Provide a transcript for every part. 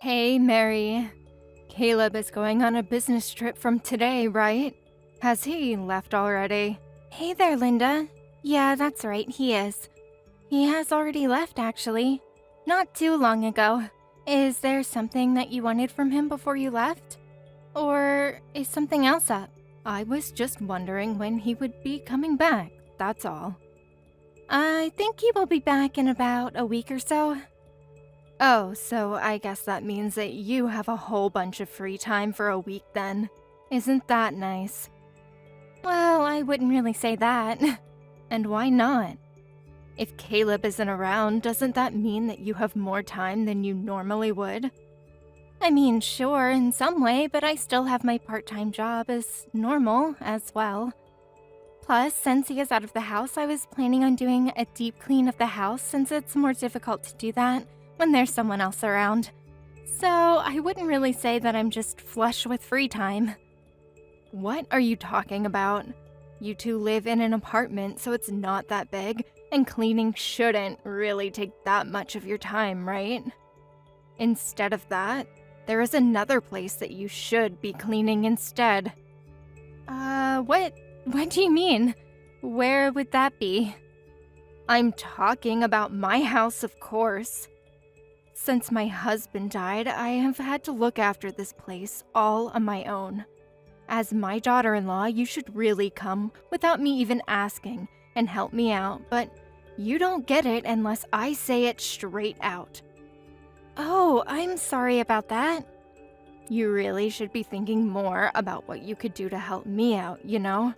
Hey, Mary. Caleb is going on a business trip from today, right? Has he left already? Hey there, Linda. Yeah, that's right, he is. He has already left, actually. Not too long ago. Is there something that you wanted from him before you left? Or is something else up? I was just wondering when he would be coming back, that's all. I think he will be back in about a week or so. Oh, so I guess that means that you have a whole bunch of free time for a week then. Isn't that nice? Well, I wouldn't really say that. And why not? If Caleb isn't around, doesn't that mean that you have more time than you normally would? I mean, sure, in some way, but I still have my part-time job as normal as well. Plus, since he is out of the house, I was planning on doing a deep clean of the house since it's more difficult to do that when there's someone else around. So, I wouldn't really say that I'm just flush with free time. What are you talking about? You two live in an apartment, so it's not that big, and cleaning shouldn't really take that much of your time, right? Instead of that, there is another place that you should be cleaning instead. What do you mean? Where would that be? I'm talking about my house, of course. Since my husband died, I have had to look after this place all on my own. As my daughter-in-law, you should really come without me even asking and help me out, but you don't get it unless I say it straight out. Oh, I'm sorry about that. You really should be thinking more about what you could do to help me out, you know?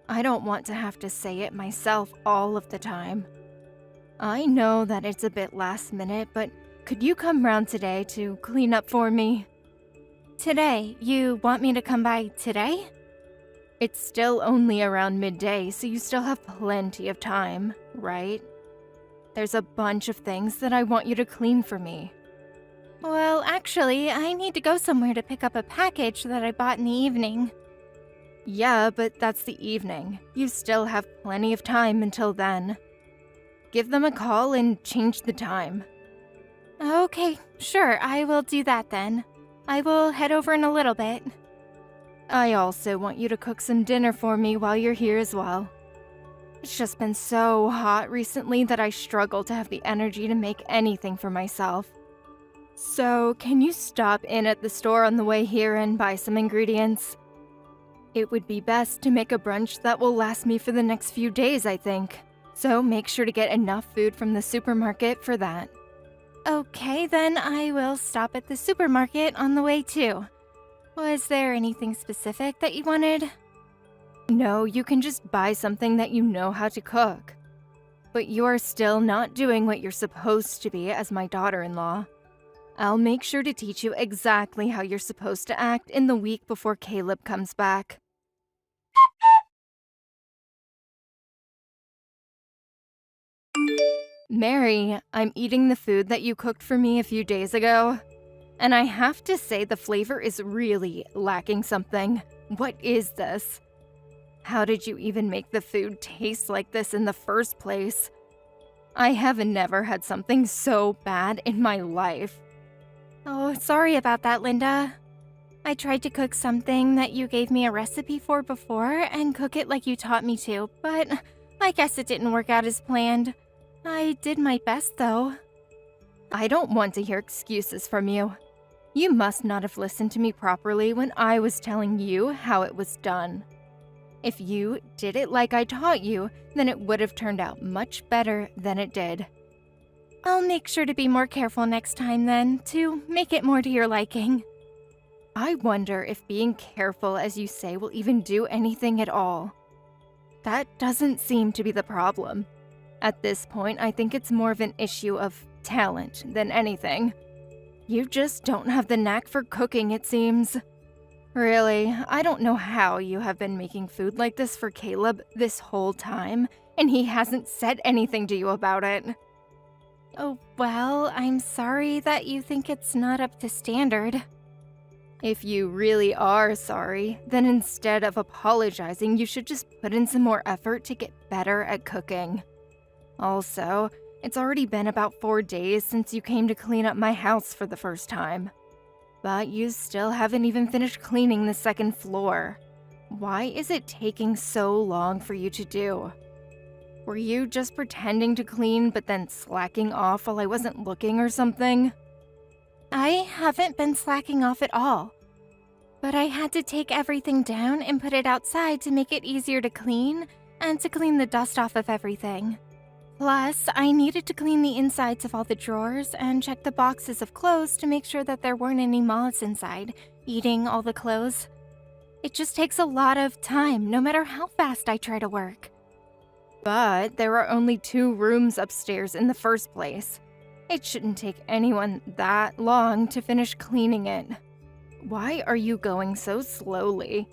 I don't want to have to say it myself all of the time. I know that it's a bit last minute, but could you come round today to clean up for me? Today? You want me to come by today? It's still only around midday, so you still have plenty of time, right? There's a bunch of things that I want you to clean for me. Well, actually, I need to go somewhere to pick up a package that I bought in the evening. Yeah, but that's the evening. You still have plenty of time until then. Give them a call and change the time. Okay, sure, I will do that then. I will head over in a little bit. I also want you to cook some dinner for me while you're here as well. It's just been so hot recently that I struggle to have the energy to make anything for myself. So, can you stop in at the store on the way here and buy some ingredients? It would be best to make a brunch that will last me for the next few days, I think. So make sure to get enough food from the supermarket for that. Okay, then I will stop at the supermarket on the way too. Was there anything specific that you wanted? No, you can just buy something that you know how to cook. But you are still not doing what you're supposed to be as my daughter-in-law. I'll make sure to teach you exactly how you're supposed to act in the week before Caleb comes back. Mary, I'm eating the food that you cooked for me a few days ago, and I have to say the flavor is really lacking something. What is this? How did you even make the food taste like this in the first place? I have never had something so bad in my life. Oh, sorry about that, Linda. I tried to cook something that you gave me a recipe for before and cook it like you taught me to, but I guess it didn't work out as planned. I did my best, though. I don't want to hear excuses from you. You must not have listened to me properly when I was telling you how it was done. If you did it like I taught you, then it would have turned out much better than it did. I'll make sure to be more careful next time then, to make it more to your liking. I wonder if being careful as you say will even do anything at all. That doesn't seem to be the problem. At this point, I think it's more of an issue of talent than anything. You just don't have the knack for cooking, it seems. Really, I don't know how you have been making food like this for Caleb this whole time, and he hasn't said anything to you about it. Oh, well, I'm sorry that you think it's not up to standard. If you really are sorry, then instead of apologizing, you should just put in some more effort to get better at cooking. Also, It's already been about 4 days since you came to clean up my house for the first time. But you still haven't even finished cleaning the second floor. Why is it taking so long for you to do? Were you just pretending to clean but then slacking off while I wasn't looking or something? I haven't been slacking off at all. But I had to take everything down and put it outside to make it easier to clean and to clean the dust off of everything. Plus, I needed to clean the insides of all the drawers and check the boxes of clothes to make sure that there weren't any moths inside, eating all the clothes. It just takes a lot of time, no matter how fast I try to work. But there are only 2 rooms upstairs in the first place. It shouldn't take anyone that long to finish cleaning it. Why are you going so slowly?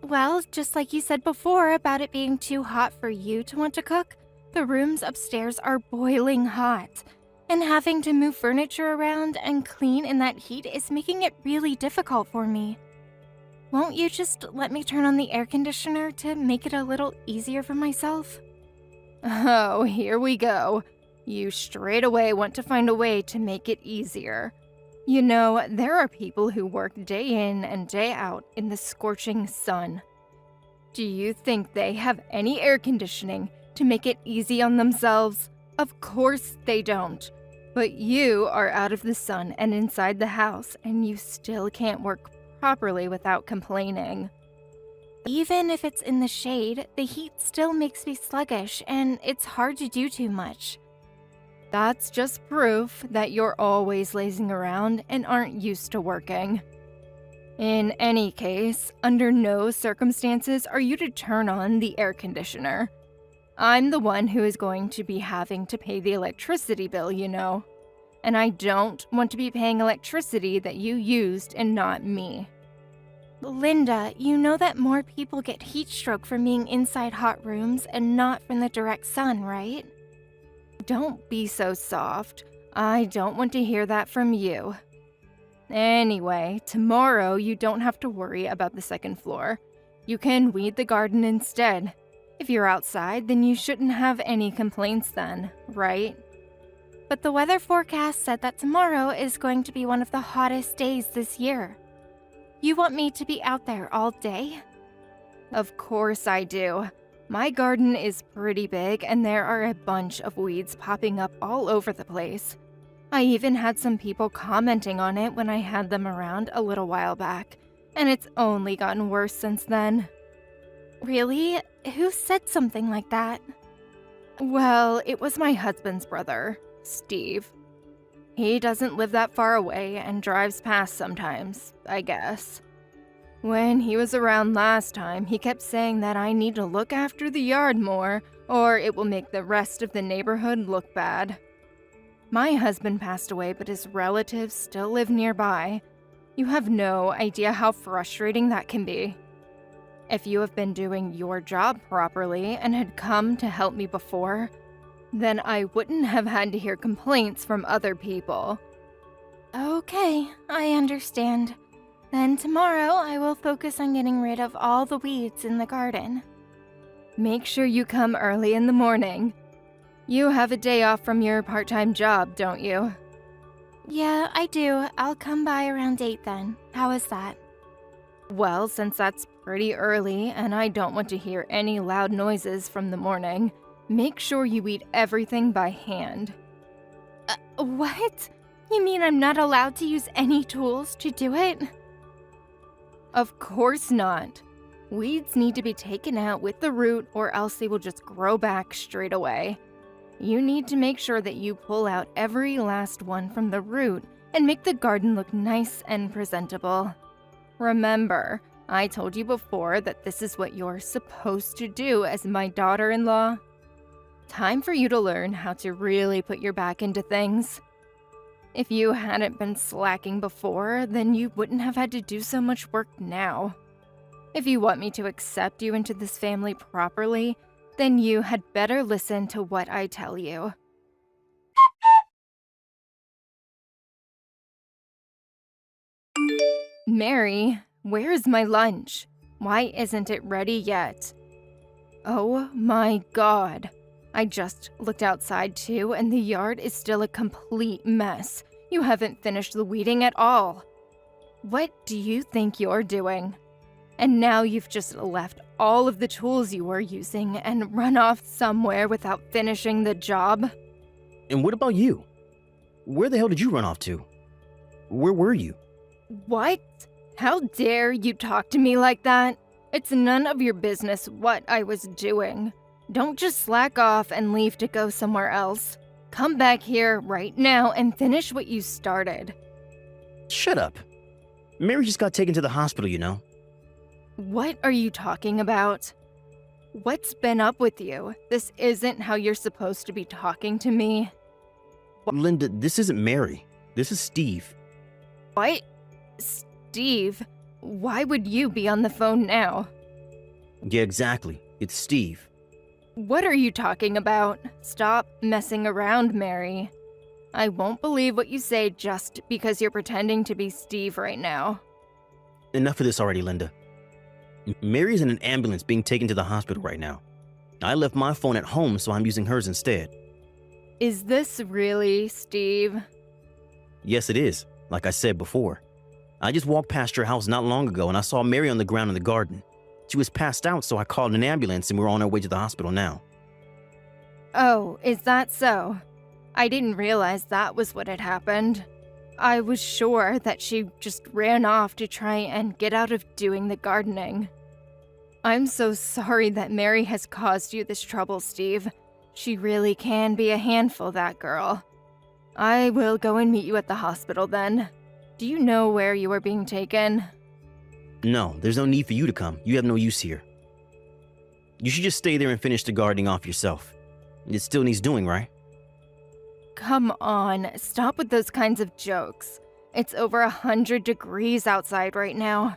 Well, just like you said before about it being too hot for you to want to cook, the rooms upstairs are boiling hot, and having to move furniture around and clean in that heat is making it really difficult for me. Won't you just let me turn on the air conditioner to make it a little easier for myself? Oh, here we go. You straight away want to find a way to make it easier. You know, there are people who work day in and day out in the scorching sun. Do you think they have any air conditioning to make it easy on themselves? Of course they don't. But you are out of the sun and inside the house, and you still can't work properly without complaining. Even if it's in the shade, the heat still makes me sluggish, and it's hard to do too much. That's just proof that you're always lazing around and aren't used to working. In any case, under no circumstances are you to turn on the air conditioner. I'm the one who is going to be having to pay the electricity bill, you know. And I don't want to be paying electricity that you used and not me. Linda, you know that more people get heat stroke from being inside hot rooms and not from the direct sun, right? Don't be so soft. I don't want to hear that from you. Anyway, tomorrow you don't have to worry about the second floor. You can weed the garden instead. If you're outside, then you shouldn't have any complaints then, right? But the weather forecast said that tomorrow is going to be one of the hottest days this year. You want me to be out there all day? Of course I do. My garden is pretty big and there are a bunch of weeds popping up all over the place. I even had some people commenting on it when I had them around a little while back, and it's only gotten worse since then. Really? Who said something like that? Well, it was my husband's brother, Steve. He doesn't live that far away and drives past sometimes, I guess. When he was around last time, he kept saying that I need to look after the yard more, or it will make the rest of the neighborhood look bad. My husband passed away, but his relatives still live nearby. You have no idea how frustrating that can be. If you have been doing your job properly and had come to help me before, then I wouldn't have had to hear complaints from other people. Okay, I understand. Then tomorrow I will focus on getting rid of all the weeds in the garden. Make sure you come early in the morning. You have a day off from your part-time job, don't you? Yeah, I do. I'll come by around 8 then. How is that? Well, since that's pretty early and I don't want to hear any loud noises from the morning, make sure you eat everything by hand. What? You mean I'm not allowed to use any tools to do it? Of course not. Weeds need to be taken out with the root or else they will just grow back straight away. You need to make sure that you pull out every last one from the root and make the garden look nice and presentable. Remember, I told you before that this is what you're supposed to do as my daughter-in-law. Time for you to learn how to really put your back into things. If you hadn't been slacking before, then you wouldn't have had to do so much work now. If you want me to accept you into this family properly, then you had better listen to what I tell you. Mary, where's my lunch? Why isn't it ready yet? Oh my God. I just looked outside too, and the yard is still a complete mess. You haven't finished the weeding at all. What do you think you're doing? And now you've just left all of the tools you were using and run off somewhere without finishing the job? And what about you? Where the hell did you run off to? Where were you? What? How dare you talk to me like that? It's none of your business what I was doing. Don't just slack off and leave to go somewhere else. Come back here right now and finish what you started. Shut up. Mary just got taken to the hospital, you know. What are you talking about? What's been up with you? This isn't how you're supposed to be talking to me. Linda, this isn't Mary. This is Steve. What? Steve? Why would you be on the phone now? Yeah, exactly. It's Steve. What are you talking about? Stop messing around, Mary. I won't believe what you say just because you're pretending to be Steve right now. Enough of this already, Linda. Mary's in an ambulance being taken to the hospital right now. I left my phone at home, so I'm using hers instead. Is this really Steve? Yes, it is, like I said before. I just walked past your house not long ago and I saw Mary on the ground in the garden. She was passed out, so I called an ambulance and we're on our way to the hospital now. Oh, is that so? I didn't realize that was what had happened. I was sure that she just ran off to try and get out of doing the gardening. I'm so sorry that Mary has caused you this trouble, Steve. She really can be a handful, that girl. I will go and meet you at the hospital then. Do you know where you are being taken? No, there's no need for you to come. You have no use here. You should just stay there and finish the gardening off yourself. It still needs doing, right? Come on, stop with those kinds of jokes. It's over 100 degrees outside right now.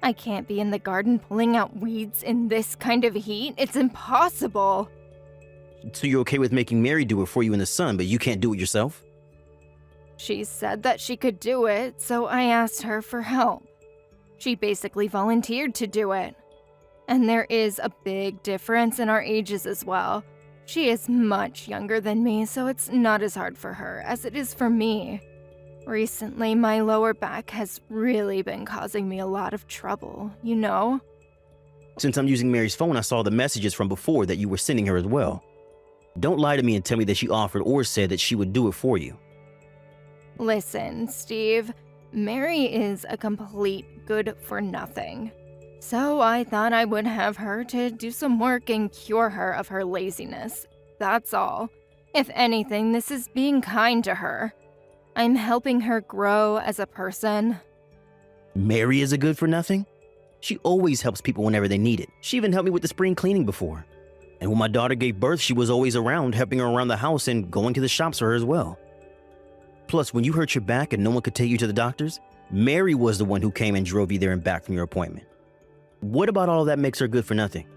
I can't be in the garden pulling out weeds in this kind of heat. It's impossible. So you're okay with making Mary do it for you in the sun, but you can't do it yourself? She said that she could do it, so I asked her for help. She basically volunteered to do it. And there is a big difference in our ages as well. She is much younger than me, so it's not as hard for her as it is for me. Recently, my lower back has really been causing me a lot of trouble, you know? Since I'm using Mary's phone, I saw the messages from before that you were sending her as well. Don't lie to me and tell me that she offered or said that she would do it for you. Listen, Steve, Mary is a complete good-for-nothing. So I thought I would have her to do some work and cure her of her laziness. That's all. If anything, this is being kind to her. I'm helping her grow as a person. Mary is a good for nothing? She always helps people whenever they need it. She even helped me with the spring cleaning before. And when my daughter gave birth, she was always around, helping her around the house and going to the shops for her as well. Plus, when you hurt your back and no one could take you to the doctors, Mary was the one who came and drove you there and back from your appointment. What about all of that makes her good for nothing?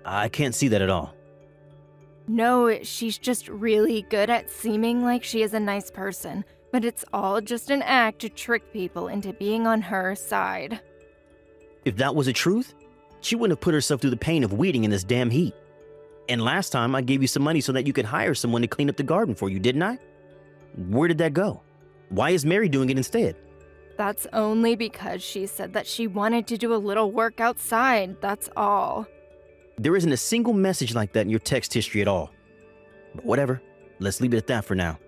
I can't see that at all. No, she's just really good at seeming like she is a nice person, but it's all just an act to trick people into being on her side. If that was the truth, she wouldn't have put herself through the pain of weeding in this damn heat. And last time I gave you some money so that you could hire someone to clean up the garden for you, didn't I? Where did that go? Why is Mary doing it instead? That's only because she said that she wanted to do a little work outside, that's all. There isn't a single message like that in your text history at all. But whatever, let's leave it at that for now.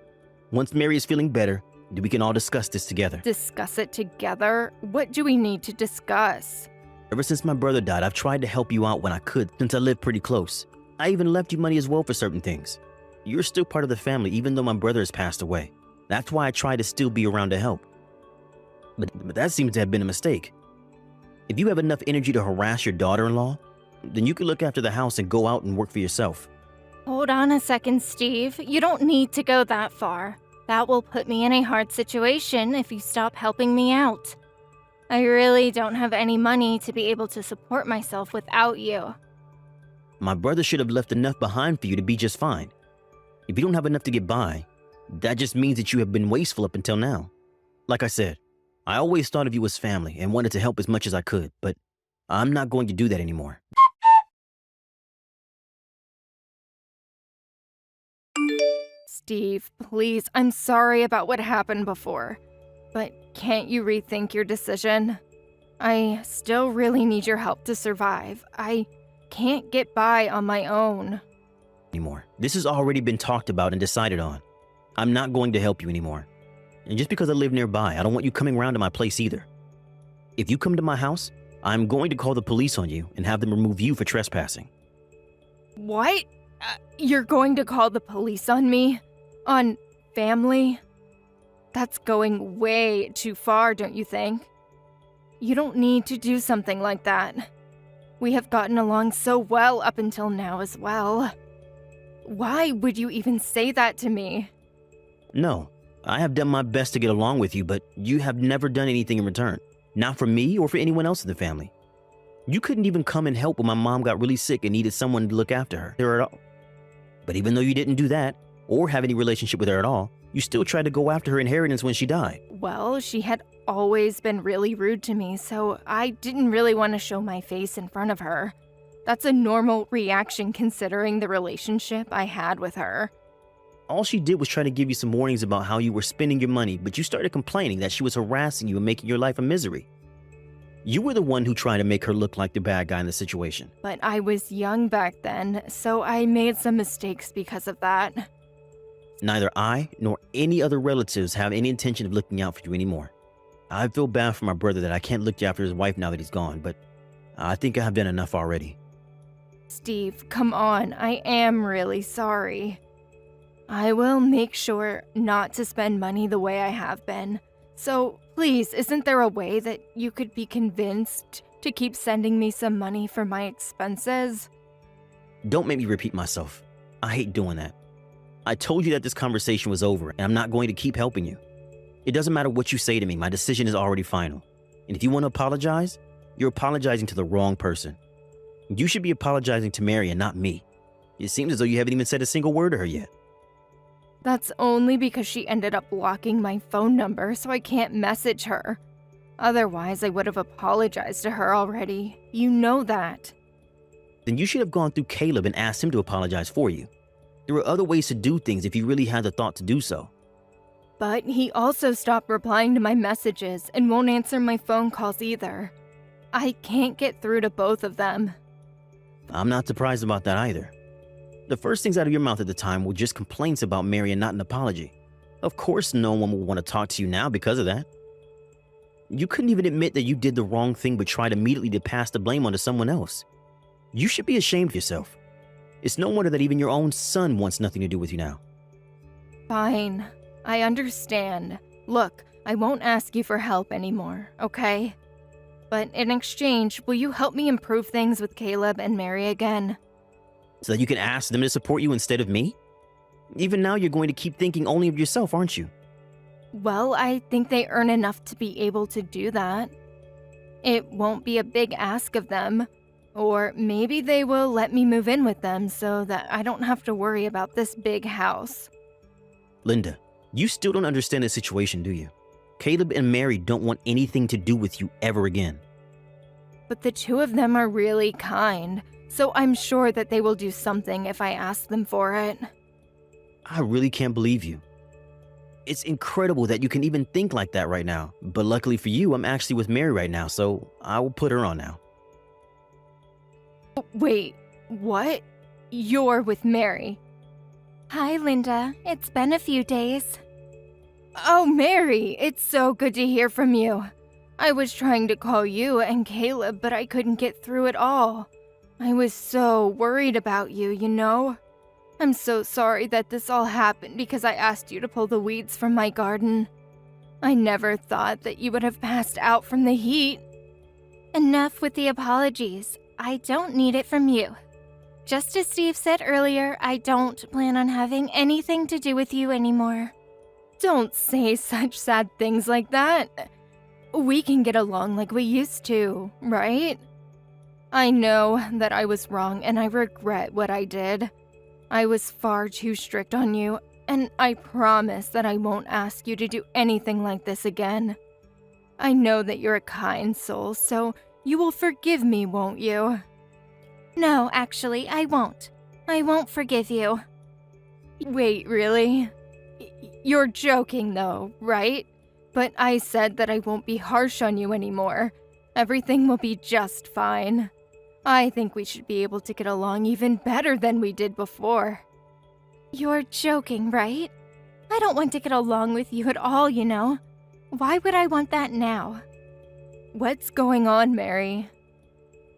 Once Mary is feeling better, we can all discuss this together. Discuss it together? What do we need to discuss? Ever since my brother died, I've tried to help you out when I could, since I live pretty close. I even left you money as well for certain things. You're still part of the family, even though my brother has passed away. That's why I try to still be around to help. But that seems to have been a mistake. If you have enough energy to harass your daughter-in-law, then you can look after the house and go out and work for yourself. Hold on a second, Steve. You don't need to go that far. That will put me in a hard situation if you stop helping me out. I really don't have any money to be able to support myself without you. My brother should have left enough behind for you to be just fine. If you don't have enough to get by, that just means that you have been wasteful up until now. Like I said, I always thought of you as family and wanted to help as much as I could, but I'm not going to do that anymore. Steve, please, I'm sorry about what happened before. But can't you rethink your decision? I still really need your help to survive. I can't get by on my own. Anymore. This has already been talked about and decided on. I'm not going to help you anymore. And just because I live nearby, I don't want you coming around to my place either. If you come to my house, I'm going to call the police on you and have them remove you for trespassing. What? You're going to call the police on me? On family? That's going way too far, don't you think? You don't need to do something like that. We have gotten along so well up until now as well. Why would you even say that to me? No, I have done my best to get along with you, but you have never done anything in return. Not for me or for anyone else in the family. You couldn't even come and help when my mom got really sick and needed someone to look after her at all. But even though you didn't do that, or have any relationship with her at all, you still tried to go after her inheritance when she died. Well, she had always been really rude to me, so I didn't really want to show my face in front of her. That's a normal reaction considering the relationship I had with her. All she did was try to give you some warnings about how you were spending your money, but you started complaining that she was harassing you and making your life a misery. You were the one who tried to make her look like the bad guy in the situation. But I was young back then, so I made some mistakes because of that. Neither I nor any other relatives have any intention of looking out for you anymore. I feel bad for my brother that I can't look after his wife now that he's gone, but I think I have done enough already. Steve, come on, I am really sorry. I will make sure not to spend money the way I have been. So, please, isn't there a way that you could be convinced to keep sending me some money for my expenses? Don't make me repeat myself. I hate doing that. I told you that this conversation was over, and I'm not going to keep helping you. It doesn't matter what you say to me, my decision is already final. And if you want to apologize, you're apologizing to the wrong person. You should be apologizing to Mary and not me. It seems as though you haven't even said a single word to her yet. That's only because she ended up blocking my phone number, so I can't message her. Otherwise, I would have apologized to her already. You know that. Then you should have gone through Caleb and asked him to apologize for you. There are other ways to do things if you really had the thought to do so. But he also stopped replying to my messages and won't answer my phone calls either. I can't get through to both of them. I'm not surprised about that either. The first things out of your mouth at the time were just complaints about Mary and not an apology. Of course no one will want to talk to you now because of that. You couldn't even admit that you did the wrong thing but tried immediately to pass the blame onto someone else. You should be ashamed of yourself. It's no wonder that even your own son wants nothing to do with you now. Fine. I understand. Look, I won't ask you for help anymore, okay? But in exchange, will you help me improve things with Caleb and Mary again? So that you can ask them to support you instead of me? Even now you're going to keep thinking only of yourself, aren't you? Well, I think they earn enough to be able to do that. It won't be a big ask of them. Or maybe they will let me move in with them so that I don't have to worry about this big house. Linda, you still don't understand the situation, do you? Caleb and Mary don't want anything to do with you ever again. But the two of them are really kind, so I'm sure that they will do something if I ask them for it. I really can't believe you. It's incredible that you can even think like that right now. But luckily for you, I'm actually with Mary right now, so I will put her on now. Wait, what? You're with Mary? Hi, Linda. It's been a few days. Oh, Mary, it's so good to hear from you. I was trying to call you and Caleb, but I couldn't get through at all. I was so worried about you, you know? I'm so sorry that this all happened because I asked you to pull the weeds from my garden. I never thought that you would have passed out from the heat. Enough with the apologies. I don't need it from you. Just as Steve said earlier, I don't plan on having anything to do with you anymore. Don't say such sad things like that. We can get along like we used to, right? I know that I was wrong and I regret what I did. I was far too strict on you, and I promise that I won't ask you to do anything like this again. I know that you're a kind soul, so you will forgive me, won't you? No, actually, I won't. I won't forgive you. Wait, really? You're joking though, right? But I said that I won't be harsh on you anymore. Everything will be just fine. I think we should be able to get along even better than we did before. You're joking, right? I don't want to get along with you at all, you know. Why would I want that now? What's going on, Mary?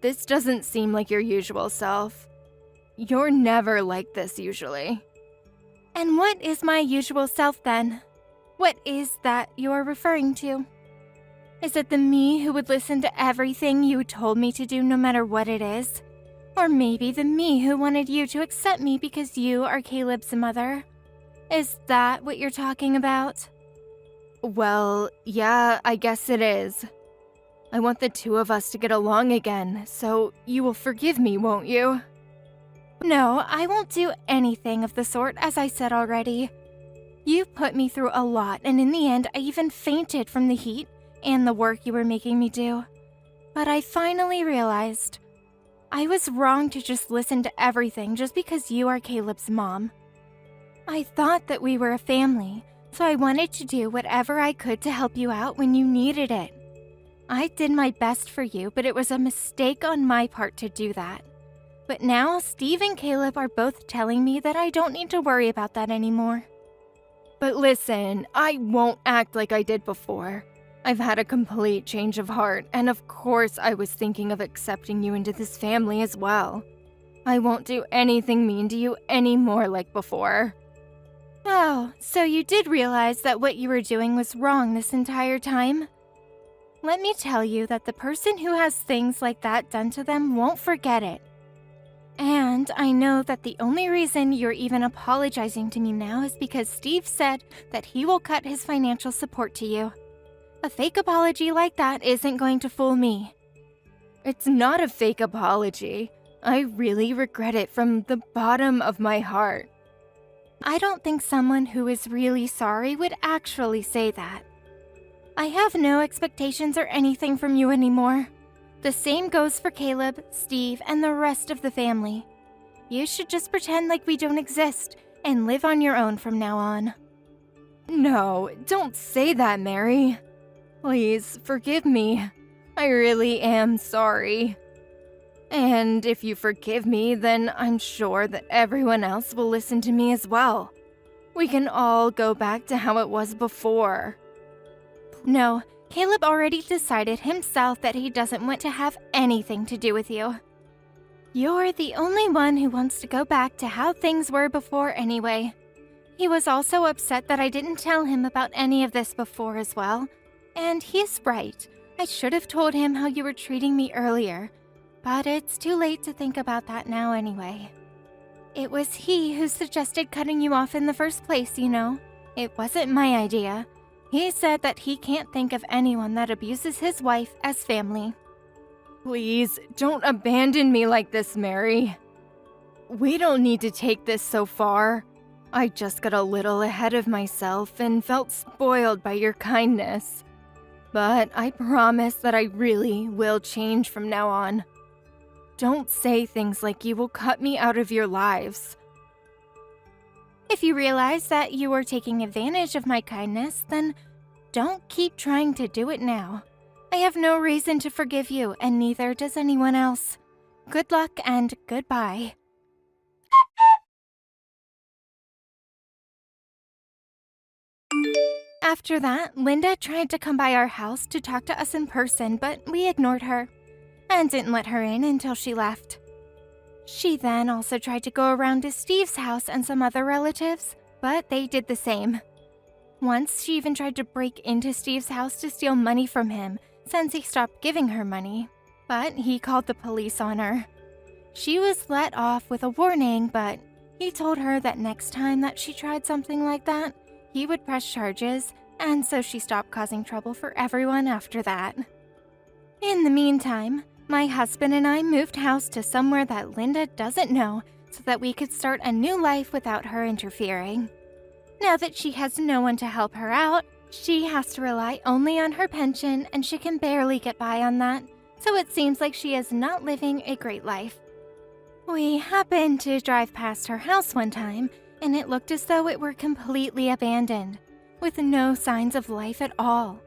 This doesn't seem like your usual self. You're never like this usually. And what is my usual self then? What is that you're referring to? Is it the me who would listen to everything you told me to do no matter what it is? Or maybe the me who wanted you to accept me because you are Caleb's mother? Is that what you're talking about? Well, yeah, I guess it is. I want the two of us to get along again, so you will forgive me, won't you? No, I won't do anything of the sort, as I said already. You put me through a lot, and in the end, I even fainted from the heat and the work you were making me do. But I finally realized I was wrong to just listen to everything just because you are Caleb's mom. I thought that we were a family, so I wanted to do whatever I could to help you out when you needed it. I did my best for you, but it was a mistake on my part to do that. But now Steve and Caleb are both telling me that I don't need to worry about that anymore. But listen, I won't act like I did before. I've had a complete change of heart, and of course I was thinking of accepting you into this family as well. I won't do anything mean to you anymore like before. Oh, so you did realize that what you were doing was wrong this entire time? Let me tell you that the person who has things like that done to them won't forget it. And I know that the only reason you're even apologizing to me now is because Steve said that he will cut his financial support to you. A fake apology like that isn't going to fool me. It's not a fake apology. I really regret it from the bottom of my heart. I don't think someone who is really sorry would actually say that. I have no expectations or anything from you anymore. The same goes for Caleb, Steve, and the rest of the family. You should just pretend like we don't exist and live on your own from now on. No, don't say that, Mary. Please, forgive me. I really am sorry. And if you forgive me, then I'm sure that everyone else will listen to me as well. We can all go back to how it was before. No, Caleb already decided himself that he doesn't want to have anything to do with you. You're the only one who wants to go back to how things were before anyway. He was also upset that I didn't tell him about any of this before as well. And he's right. I should have told him how you were treating me earlier. But it's too late to think about that now anyway. It was he who suggested cutting you off in the first place, you know. It wasn't my idea. He said that he can't think of anyone that abuses his wife as family. Please, don't abandon me like this, Mary. We don't need to take this so far. I just got a little ahead of myself and felt spoiled by your kindness. But I promise that I really will change from now on. Don't say things like you will cut me out of your lives. If you realize that you were taking advantage of my kindness, then don't keep trying to do it now. I have no reason to forgive you, and neither does anyone else. Good luck and goodbye. After that, Linda tried to come by our house to talk to us in person, but we ignored her and didn't let her in until she left. She then also tried to go around to Steve's house and some other relatives, but they did the same. Once, she even tried to break into Steve's house to steal money from him since he stopped giving her money, but he called the police on her. She was let off with a warning, but he told her that next time that she tried something like that, he would press charges, and so she stopped causing trouble for everyone after that. In the meantime, my husband and I moved house to somewhere that Linda doesn't know so that we could start a new life without her interfering. Now that she has no one to help her out, she has to rely only on her pension and she can barely get by on that, so it seems like she is not living a great life. We happened to drive past her house one time, and it looked as though it were completely abandoned, with no signs of life at all.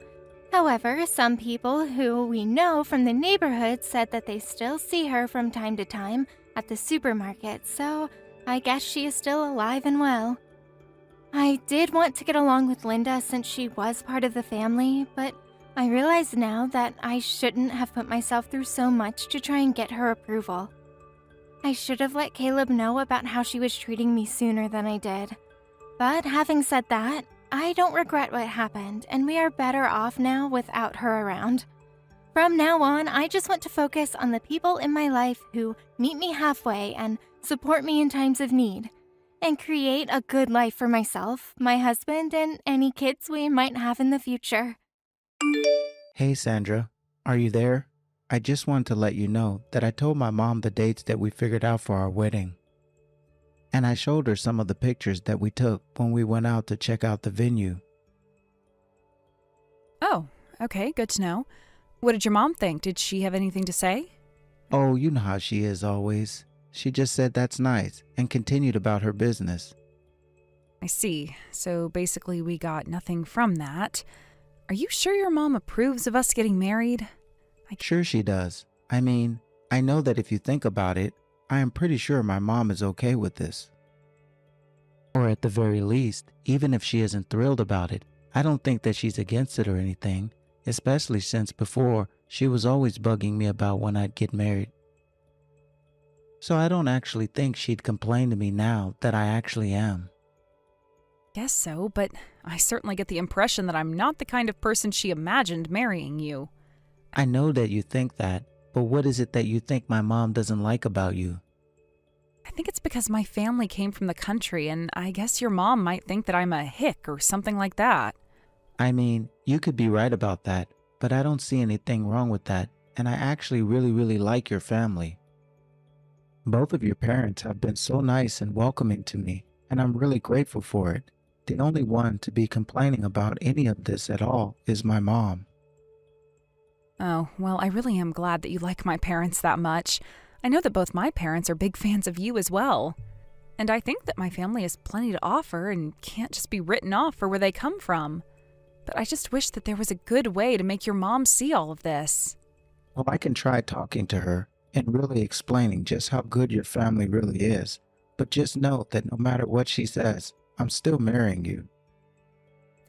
However, some people who we know from the neighborhood said that they still see her from time to time at the supermarket, so I guess she is still alive and well. I did want to get along with Linda since she was part of the family, but I realize now that I shouldn't have put myself through so much to try and get her approval. I should have let Caleb know about how she was treating me sooner than I did. But having said that, I don't regret what happened, and we are better off now without her around. From now on, I just want to focus on the people in my life who meet me halfway and support me in times of need, and create a good life for myself, my husband, and any kids we might have in the future. Hey Sandra, are you there? I just wanted to let you know that I told my mom the dates that we figured out for our wedding. And I showed her some of the pictures that we took when we went out to check out the venue. Oh, okay, good to know. What did your mom think? Did she have anything to say? Oh, you know how she is always. She just said that's nice and continued about her business. I see. So basically we got nothing from that. Are you sure your mom approves of us getting married? Sure she does. I mean, I know that if you think about it, I am pretty sure my mom is okay with this. Or at the very least, even if she isn't thrilled about it, I don't think that she's against it or anything, especially since before she was always bugging me about when I'd get married. So I don't actually think she'd complain to me now that I actually am. Guess so, but I certainly get the impression that I'm not the kind of person she imagined marrying you. I know that you think that, but what is it that you think my mom doesn't like about you? I think it's because my family came from the country, and I guess your mom might think that I'm a hick or something like that. I mean, you could be right about that, but I don't see anything wrong with that, and I actually really like your family. Both of your parents have been so nice and welcoming to me, and I'm really grateful for it. The only one to be complaining about any of this at all is my mom. Oh, well, I really am glad that you like my parents that much. I know that both my parents are big fans of you as well. And I think that my family has plenty to offer and can't just be written off for where they come from. But I just wish that there was a good way to make your mom see all of this. Well, I can try talking to her and really explaining just how good your family really is. But just know that no matter what she says, I'm still marrying you.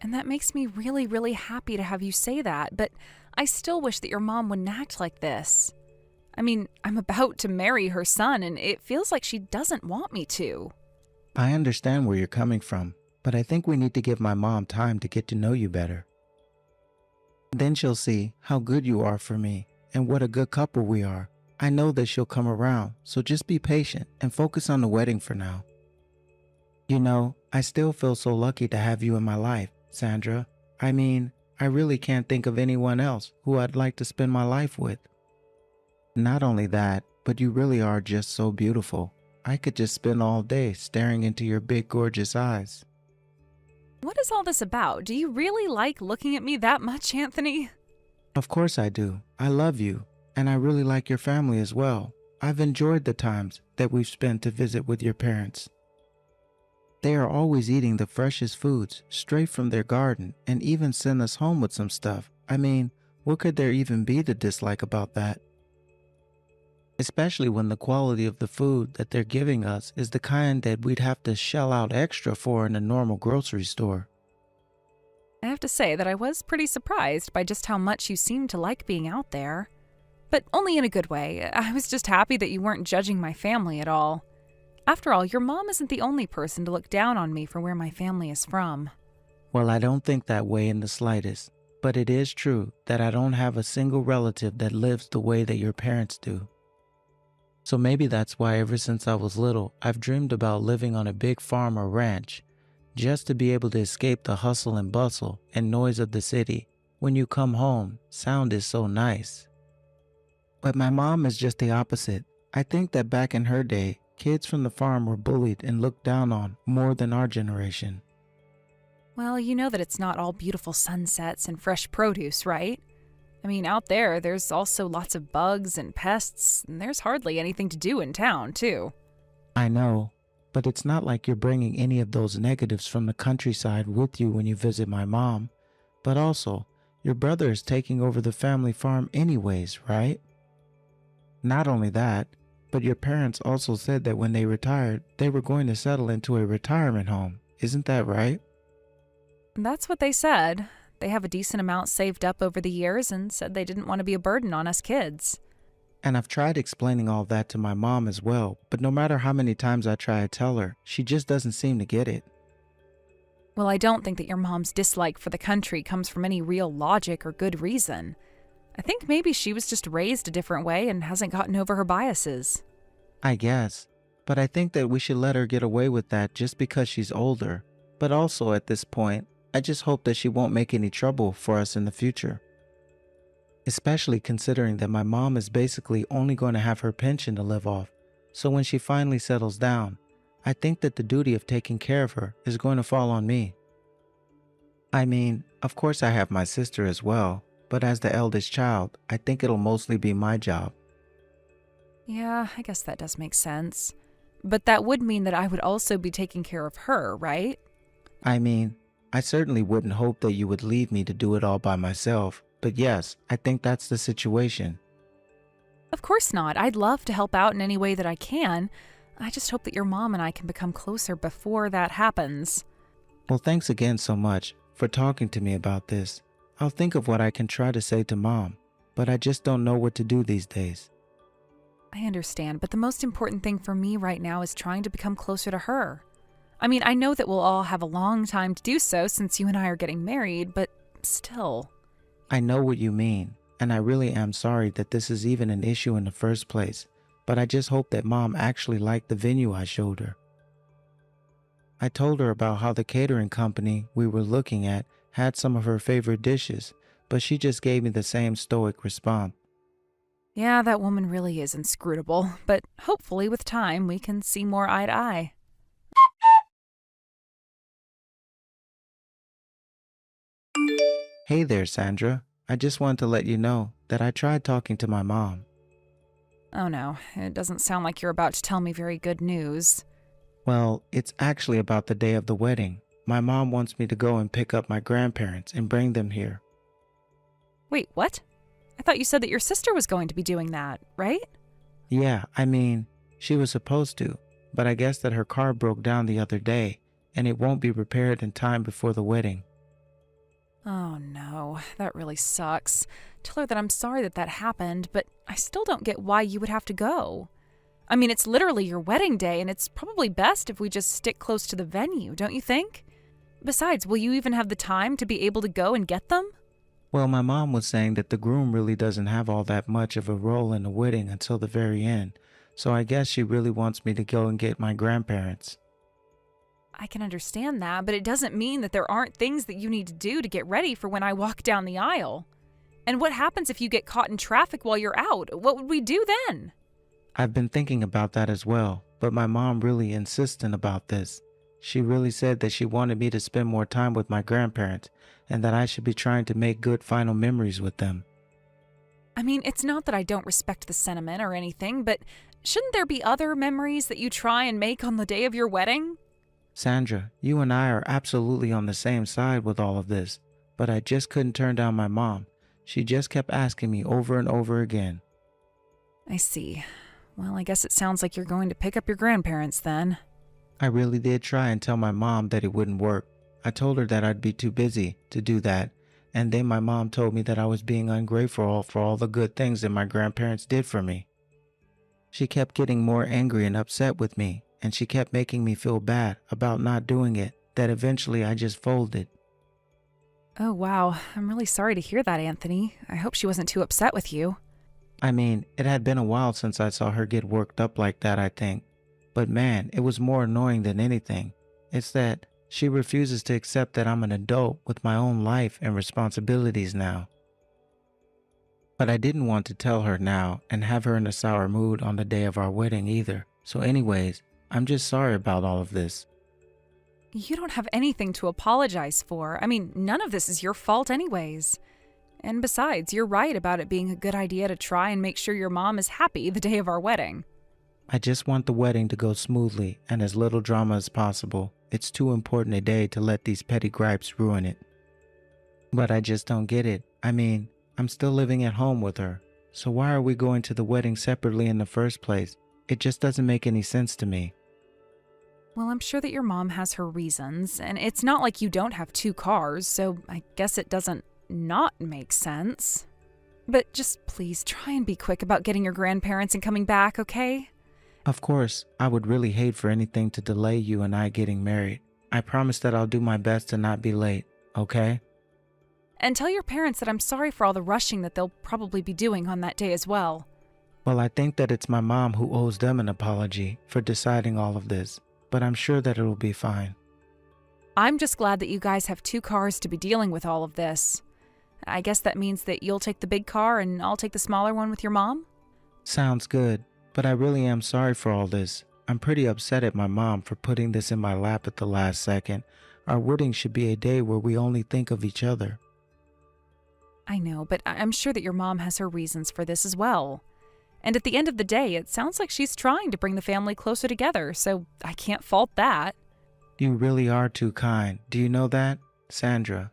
And that makes me really happy to have you say that, but I still wish that your mom wouldn't act like this. I mean, I'm about to marry her son, and it feels like she doesn't want me to. I understand where you're coming from, but I think we need to give my mom time to get to know you better. Then she'll see how good you are for me and what a good couple we are. I know that she'll come around, so just be patient and focus on the wedding for now. You know, I still feel so lucky to have you in my life, Sandra. I mean, I really can't think of anyone else who I'd like to spend my life with. Not only that, but you really are just so beautiful. I could just spend all day staring into your big, gorgeous eyes. What is all this about? Do you really like looking at me that much, Anthony? Of course I do. I love you, and I really like your family as well. I've enjoyed the times that we've spent to visit with your parents. They are always eating the freshest foods straight from their garden and even send us home with some stuff. I mean, what could there even be to dislike about that? Especially when the quality of the food that they're giving us is the kind that we'd have to shell out extra for in a normal grocery store. I have to say that I was pretty surprised by just how much you seemed to like being out there. But only in a good way. I was just happy that you weren't judging my family at all. After all, your mom isn't the only person to look down on me for where my family is from. Well, I don't think that way in the slightest, but it is true that I don't have a single relative that lives the way that your parents do. So maybe that's why ever since I was little, I've dreamed about living on a big farm or ranch, just to be able to escape the hustle and bustle and noise of the city. When you come home, sound is so nice. But my mom is just the opposite. I think that back in her day, kids from the farm were bullied and looked down on more than our generation. Well, you know that it's not all beautiful sunsets and fresh produce, right? I mean, out there's also lots of bugs and pests, and there's hardly anything to do in town, too. I know, But it's not like you're bringing any of those negatives from the countryside with you when you visit my mom. But also, your brother is taking over the family farm anyways, right? Not only that, but your parents also said that when they retired, they were going to settle into a retirement home. Isn't that right? That's what they said. They have a decent amount saved up over the years and said they didn't want to be a burden on us kids. And I've tried explaining all that to my mom as well, but no matter how many times I try to tell her, she just doesn't seem to get it. Well, I don't think that your mom's dislike for the country comes from any real logic or good reason. I think maybe she was just raised a different way and hasn't gotten over her biases. I guess, but I think that we should let her get away with that just because she's older. But also at this point, I just hope that she won't make any trouble for us in the future. Especially considering that my mom is basically only going to have her pension to live off. So when she finally settles down, I think that the duty of taking care of her is going to fall on me. I mean, of course I have my sister as well, but as the eldest child, I think it'll mostly be my job. Yeah, I guess that does make sense. But that would mean that I would also be taking care of her, right? I mean, I certainly wouldn't hope that you would leave me to do it all by myself, but yes, I think that's the situation. Of course not. I'd love to help out in any way that I can. I just hope that your mom and I can become closer before that happens. Well, thanks again so much for talking to me about this. I'll think of what I can try to say to Mom, but I just don't know what to do these days. I understand, but the most important thing for me right now is trying to become closer to her. I mean, I know that we'll all have a long time to do so since you and I are getting married, but still. I know what you mean, and I really am sorry that this is even an issue in the first place, but I just hope that Mom actually liked the venue I showed her. I told her about how the catering company we were looking at had some of her favorite dishes, but she just gave me the same stoic response. Yeah, that woman really is inscrutable, but hopefully with time we can see more eye to eye. Hey there, Sandra. I just wanted to let you know that I tried talking to my mom. Oh no, it doesn't sound like you're about to tell me very good news. Well, it's actually about the day of the wedding. My mom wants me to go and pick up my grandparents and bring them here. Wait, what? I thought you said that your sister was going to be doing that, right? Yeah, I mean, she was supposed to, but I guess that her car broke down the other day, and it won't be repaired in time before the wedding. Oh no, that really sucks. Tell her that I'm sorry that that happened, but I still don't get why you would have to go. I mean, it's literally your wedding day, and it's probably best if we just stick close to the venue, don't you think? Besides, will you even have the time to be able to go and get them? Well, my mom was saying that the groom really doesn't have all that much of a role in the wedding until the very end, so I guess she really wants me to go and get my grandparents. I can understand that, but it doesn't mean that there aren't things that you need to do to get ready for when I walk down the aisle. And what happens if you get caught in traffic while you're out? What would we do then? I've been thinking about that as well, but my mom really insistent about this. She really said that she wanted me to spend more time with my grandparents and that I should be trying to make good final memories with them. I mean, it's not that I don't respect the sentiment or anything, but shouldn't there be other memories that you try and make on the day of your wedding? Sandra, you and I are absolutely on the same side with all of this, but I just couldn't turn down my mom. She just kept asking me over and over again. I see. Well, I guess it sounds like you're going to pick up your grandparents then. I really did try and tell my mom that it wouldn't work. I told her that I'd be too busy to do that, and then my mom told me that I was being ungrateful for all the good things that my grandparents did for me. She kept getting more angry and upset with me, and she kept making me feel bad about not doing it, that eventually I just folded. Oh, wow. I'm really sorry to hear that, Anthony. I hope she wasn't too upset with you. I mean, it had been a while since I saw her get worked up like that, I think. But man, it was more annoying than anything. It's that she refuses to accept that I'm an adult with my own life and responsibilities now. But I didn't want to tell her now and have her in a sour mood on the day of our wedding either. So anyways, I'm just sorry about all of this. You don't have anything to apologize for. I mean, none of this is your fault anyways. And besides, you're right about it being a good idea to try and make sure your mom is happy the day of our wedding. I just want the wedding to go smoothly and as little drama as possible. It's too important a day to let these petty gripes ruin it. But I just don't get it. I mean, I'm still living at home with her. So why are we going to the wedding separately in the first place? It just doesn't make any sense to me. Well, I'm sure that your mom has her reasons, and it's not like you don't have 2 cars, so I guess it doesn't not make sense. But just please try and be quick about getting your grandparents and coming back, okay? Of course, I would really hate for anything to delay you and I getting married. I promise that I'll do my best to not be late, okay? And tell your parents that I'm sorry for all the rushing that they'll probably be doing on that day as well. Well, I think that it's my mom who owes them an apology for deciding all of this, but I'm sure that it'll be fine. I'm just glad that you guys have 2 cars to be dealing with all of this. I guess that means that you'll take the big car and I'll take the smaller one with your mom? Sounds good, but I really am sorry for all this. I'm pretty upset at my mom for putting this in my lap at the last second. Our wedding should be a day where we only think of each other. I know, but I'm sure that your mom has her reasons for this as well. And at the end of the day, it sounds like she's trying to bring the family closer together, so I can't fault that. You really are too kind. Do you know that, Sandra?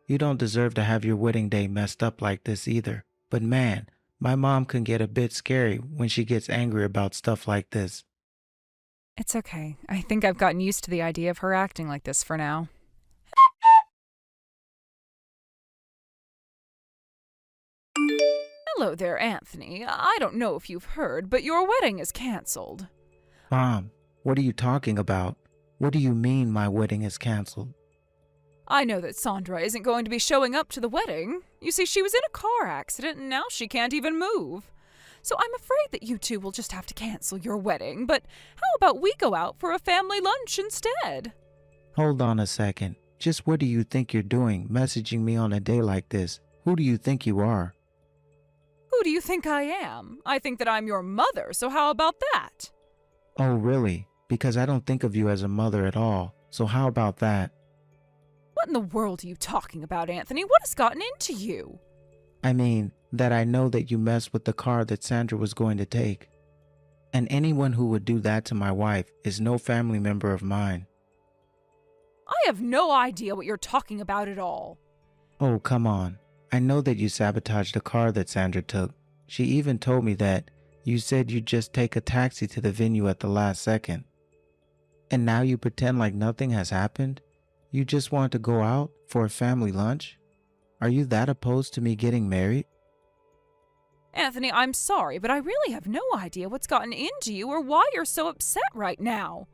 You don't deserve to have your wedding day messed up like this either. But man, my mom can get a bit scary when she gets angry about stuff like this. It's okay. I think I've gotten used to the idea of her acting like this for now. Hello there, Anthony. I don't know if you've heard, but your wedding is canceled. Mom, what are you talking about? What do you mean my wedding is canceled? I know that Sandra isn't going to be showing up to the wedding. You see, she was in a car accident and now she can't even move. So I'm afraid that you two will just have to cancel your wedding, but how about we go out for a family lunch instead? Hold on a second. Just what do you think you're doing, messaging me on a day like this? Who do you think you are? Who do you think I am? I think that I'm your mother, so how about that? Oh, really? Because I don't think of you as a mother at all. So how about that? What in the world are you talking about, Anthony? What has gotten into you? I mean, that I know that you messed with the car that Sandra was going to take. And anyone who would do that to my wife is no family member of mine. I have no idea what you're talking about at all. Oh, come on. I know that you sabotaged the car that Sandra took. She even told me that you said you'd just take a taxi to the venue at the last second. And now you pretend like nothing has happened? You just want to go out for a family lunch? Are you that opposed to me getting married? Anthony, I'm sorry, but I really have no idea what's gotten into you or why you're so upset right now.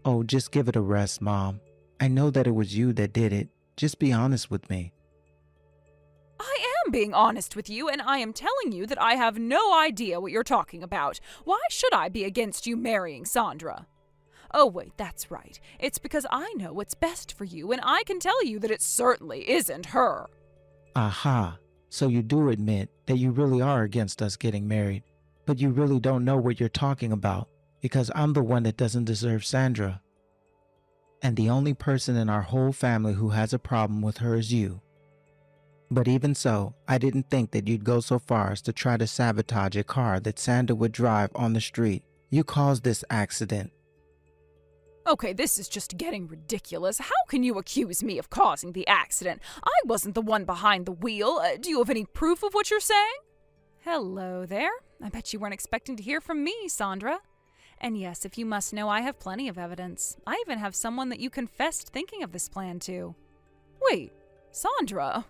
Oh, just give it a rest, Mom. I know that it was you that did it. Just be honest with me. I am being honest with you, and I am telling you that I have no idea what you're talking about. Why should I be against you marrying Sandra? Oh, wait, that's right. It's because I know what's best for you, and I can tell you that it certainly isn't her. Aha. So you do admit that you really are against us getting married, but you really don't know what you're talking about, because I'm the one that doesn't deserve Sandra. And the only person in our whole family who has a problem with her is you. But even so, I didn't think that you'd go so far as to try to sabotage a car that Sandra would drive on the street. You caused this accident. Okay, this is just getting ridiculous. How can you accuse me of causing the accident? I wasn't the one behind the wheel. Do you have any proof of what you're saying? Hello there. I bet you weren't expecting to hear from me, Sandra. And yes, if you must know, I have plenty of evidence. I even have someone that you confessed thinking of this plan to. Wait, Sandra?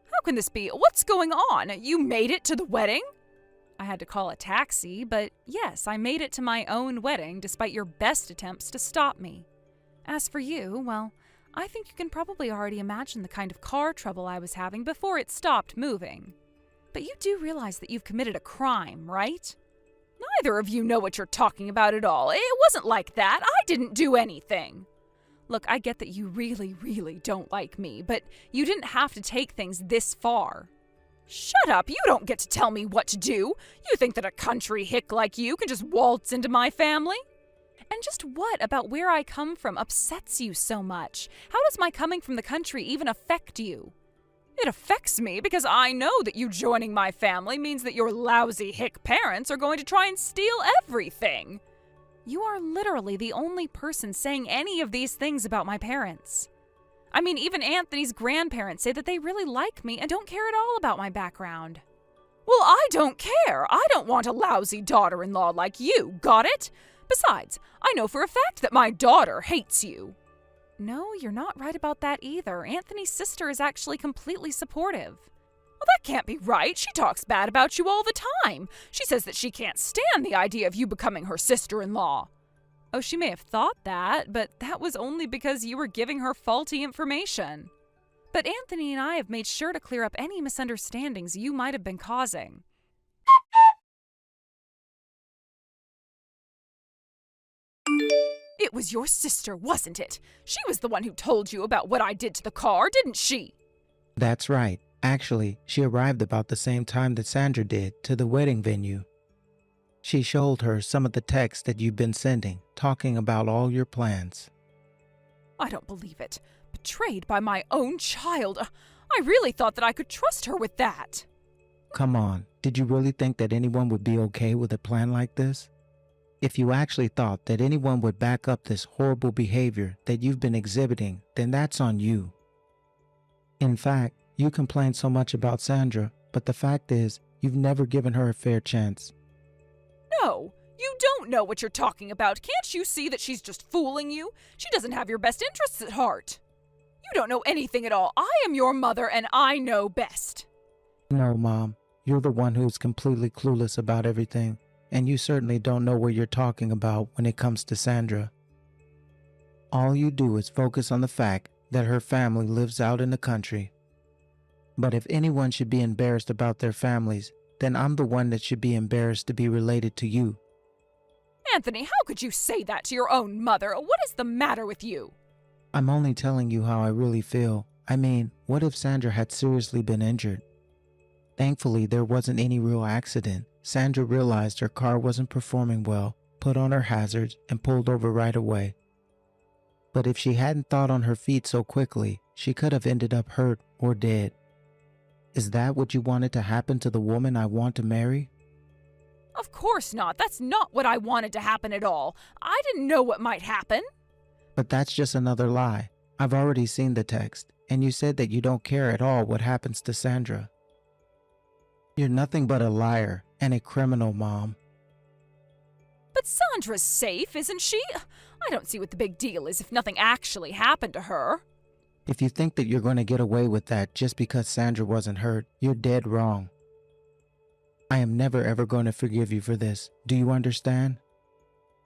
How can this be? What's going on? You made it to the wedding? I had to call a taxi, but yes, I made it to my own wedding despite your best attempts to stop me. As for you, well, I think you can probably already imagine the kind of car trouble I was having before it stopped moving. But you do realize that you've committed a crime, right? Neither of you know what you're talking about at all. It wasn't like that. I didn't do anything. Look, I get that you really, really don't like me, but you didn't have to take things this far. Shut up! You don't get to tell me what to do! You think that a country hick like you can just waltz into my family? And just what about where I come from upsets you so much? How does my coming from the country even affect you? It affects me because I know that you joining my family means that your lousy hick parents are going to try and steal everything. You are literally the only person saying any of these things about my parents. I mean, even Anthony's grandparents say that they really like me and don't care at all about my background. Well, I don't care. I don't want a lousy daughter-in-law like you, got it? Besides, I know for a fact that my daughter hates you. No, you're not right about that either. Anthony's sister is actually completely supportive. Well, that can't be right. She talks bad about you all the time. She says that she can't stand the idea of you becoming her sister-in-law. Oh, she may have thought that, but that was only because you were giving her faulty information. But Anthony and I have made sure to clear up any misunderstandings you might have been causing. It was your sister, wasn't it? She was the one who told you about what I did to the car, didn't she? That's right. Actually, she arrived about the same time that Sandra did to the wedding venue. She showed her some of the texts that you've been sending, talking about all your plans. I don't believe it. Betrayed by my own child. I really thought that I could trust her with that. Come on, did you really think that anyone would be okay with a plan like this? If you actually thought that anyone would back up this horrible behavior that you've been exhibiting, then that's on you. In fact, you complain so much about Sandra, but the fact is, you've never given her a fair chance. No, you don't know what you're talking about. Can't you see that she's just fooling you? She doesn't have your best interests at heart. You don't know anything at all. I am your mother and I know best. No, Mom. You're the one who's completely clueless about everything, and you certainly don't know what you're talking about when it comes to Sandra. All you do is focus on the fact that her family lives out in the country. But if anyone should be embarrassed about their families, then I'm the one that should be embarrassed to be related to you. Anthony, how could you say that to your own mother? What is the matter with you? I'm only telling you how I really feel. I mean, what if Sandra had seriously been injured? Thankfully, there wasn't any real accident. Sandra realized her car wasn't performing well, put on her hazards, and pulled over right away. But if she hadn't thought on her feet so quickly, she could have ended up hurt or dead. Is that what you wanted to happen to the woman I want to marry? Of course not. That's not what I wanted to happen at all. I didn't know what might happen. But that's just another lie. I've already seen the text, and you said that you don't care at all what happens to Sandra. You're nothing but a liar and a criminal, Mom. But Sandra's safe, isn't she? I don't see what the big deal is if nothing actually happened to her. If you think that you're going to get away with that just because Sandra wasn't hurt, you're dead wrong. I am never ever going to forgive you for this. Do you understand?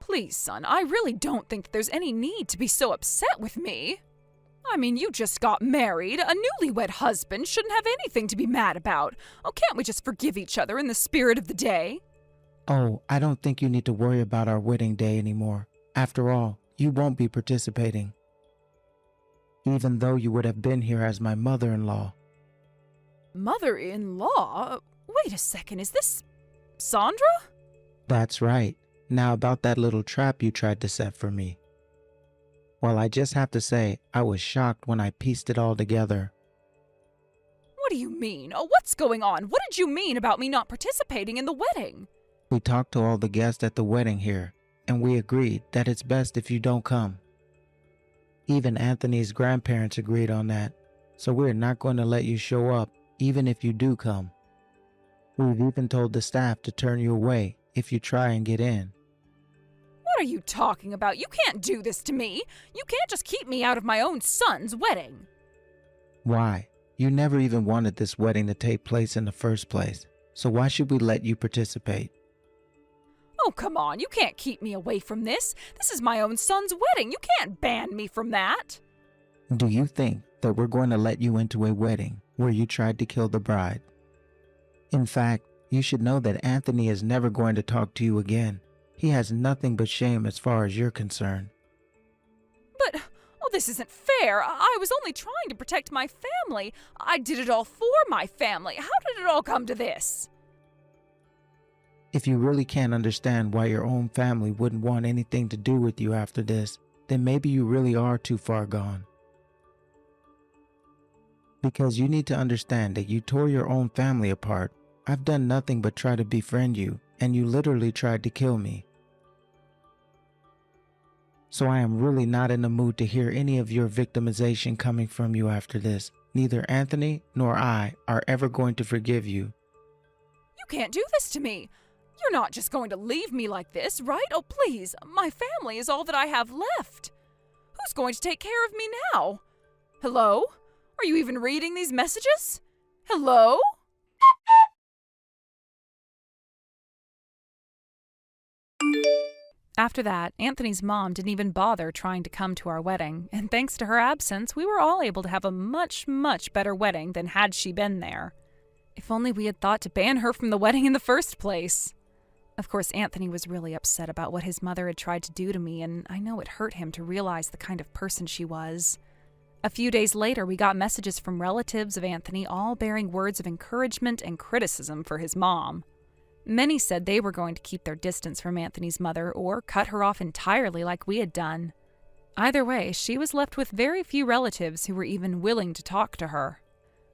Please, son, I really don't think that there's any need to be so upset with me. I mean, you just got married. A newlywed husband shouldn't have anything to be mad about. Oh, can't we just forgive each other in the spirit of the day? Oh, I don't think you need to worry about our wedding day anymore. After all, you won't be participating. Even though you would have been here as my mother-in-law. Mother-in-law? Wait a second, is this Sandra? That's right. Now about that little trap you tried to set for me. Well, I just have to say, I was shocked when I pieced it all together. What do you mean? Oh, what's going on? What did you mean about me not participating in the wedding? We talked to all the guests at the wedding here, and we agreed that it's best if you don't come. Even Anthony's grandparents agreed on that, so we're not going to let you show up, even if you do come. We've even told the staff to turn you away if you try and get in. What are you talking about? You can't do this to me. You can't just keep me out of my own son's wedding. Why? You never even wanted this wedding to take place in the first place, so why should we let you participate? Oh, come on. You can't keep me away from this. This is my own son's wedding. You can't ban me from that. Do you think that we're going to let you into a wedding where you tried to kill the bride? In fact, you should know that Anthony is never going to talk to you again. He has nothing but shame as far as you're concerned. But, oh, this isn't fair. I was only trying to protect my family. I did it all for my family. How did it all come to this? If you really can't understand why your own family wouldn't want anything to do with you after this, then maybe you really are too far gone. Because you need to understand that you tore your own family apart. I've done nothing but try to befriend you, and you literally tried to kill me. So I am really not in the mood to hear any of your victimization coming from you after this. Neither Anthony nor I are ever going to forgive you. You can't do this to me. You're not just going to leave me like this, right? Oh, please. My family is all that I have left. Who's going to take care of me now? Hello? Are you even reading these messages? Hello? After that, Anthony's mom didn't even bother trying to come to our wedding, and thanks to her absence, we were all able to have a much, much better wedding than had she been there. If only we had thought to ban her from the wedding in the first place. Of course, Anthony was really upset about what his mother had tried to do to me, and I know it hurt him to realize the kind of person she was. A few days later, we got messages from relatives of Anthony, all bearing words of encouragement and criticism for his mom. Many said they were going to keep their distance from Anthony's mother or cut her off entirely like we had done. Either way, she was left with very few relatives who were even willing to talk to her.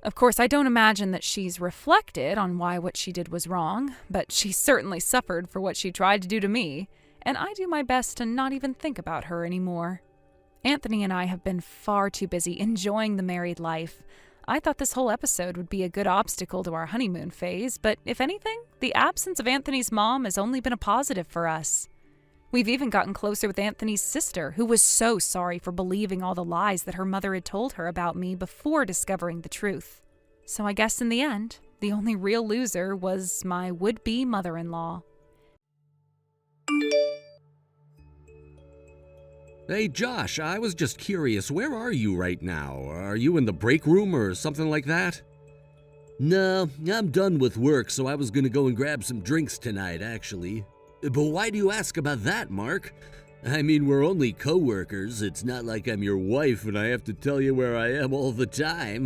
Of course, I don't imagine that she's reflected on why what she did was wrong, but she certainly suffered for what she tried to do to me, and I do my best to not even think about her anymore. Anthony and I have been far too busy enjoying the married life. I thought this whole episode would be a good obstacle to our honeymoon phase, but if anything, the absence of Anthony's mom has only been a positive for us. We've even gotten closer with Anthony's sister, who was so sorry for believing all the lies that her mother had told her about me before discovering the truth. So I guess in the end, the only real loser was my would-be mother-in-law. Hey, Josh, I was just curious, where are you right now? Are you in the break room or something like that? No, I'm done with work, so I was gonna go and grab some drinks tonight, actually. But why do you ask about that, Mark? I mean, we're only co-workers. It's not like I'm your wife and I have to tell you where I am all the time.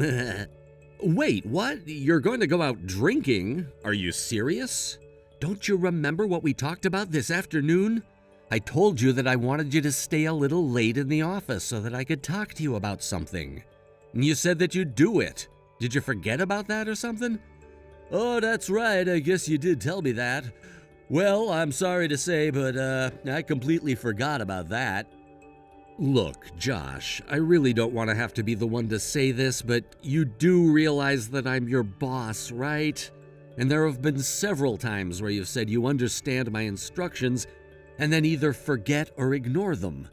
Wait, what? You're going to go out drinking? Are you serious? Don't you remember what we talked about this afternoon? I told you that I wanted you to stay a little late in the office so that I could talk to you about something. You said that you'd do it. Did you forget about that or something? Oh, that's right. I guess you did tell me that. Well, I'm sorry to say, but I completely forgot about that. Look, Josh, I really don't want to have to be the one to say this, but you do realize that I'm your boss, right? And there have been several times where you've said you understand my instructions and then either forget or ignore them.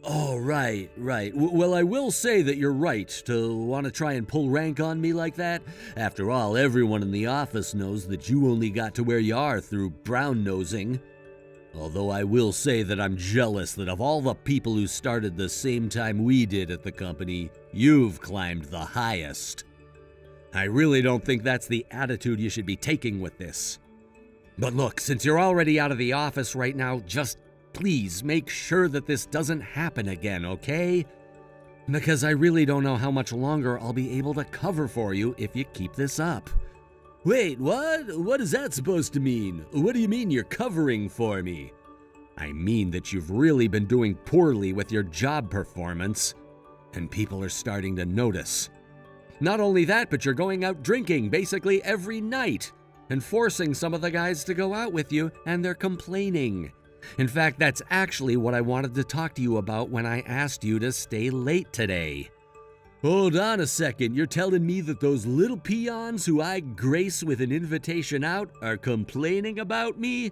Oh, right. Well, I will say that you're right to want to try and pull rank on me like that. After all, everyone in the office knows that you only got to where you are through brown-nosing. Although I will say that I'm jealous that of all the people who started the same time we did at the company, you've climbed the highest. I really don't think that's the attitude you should be taking with this. But look, since you're already out of the office right now, just please make sure that this doesn't happen again, okay? Because I really don't know how much longer I'll be able to cover for you if you keep this up. Wait, what? What is that supposed to mean? What do you mean you're covering for me? I mean that you've really been doing poorly with your job performance, and people are starting to notice. Not only that, but you're going out drinking basically every night, and forcing some of the guys to go out with you, and they're complaining. In fact, that's actually what I wanted to talk to you about when I asked you to stay late today. Hold on a second, you're telling me that those little peons who I grace with an invitation out are complaining about me?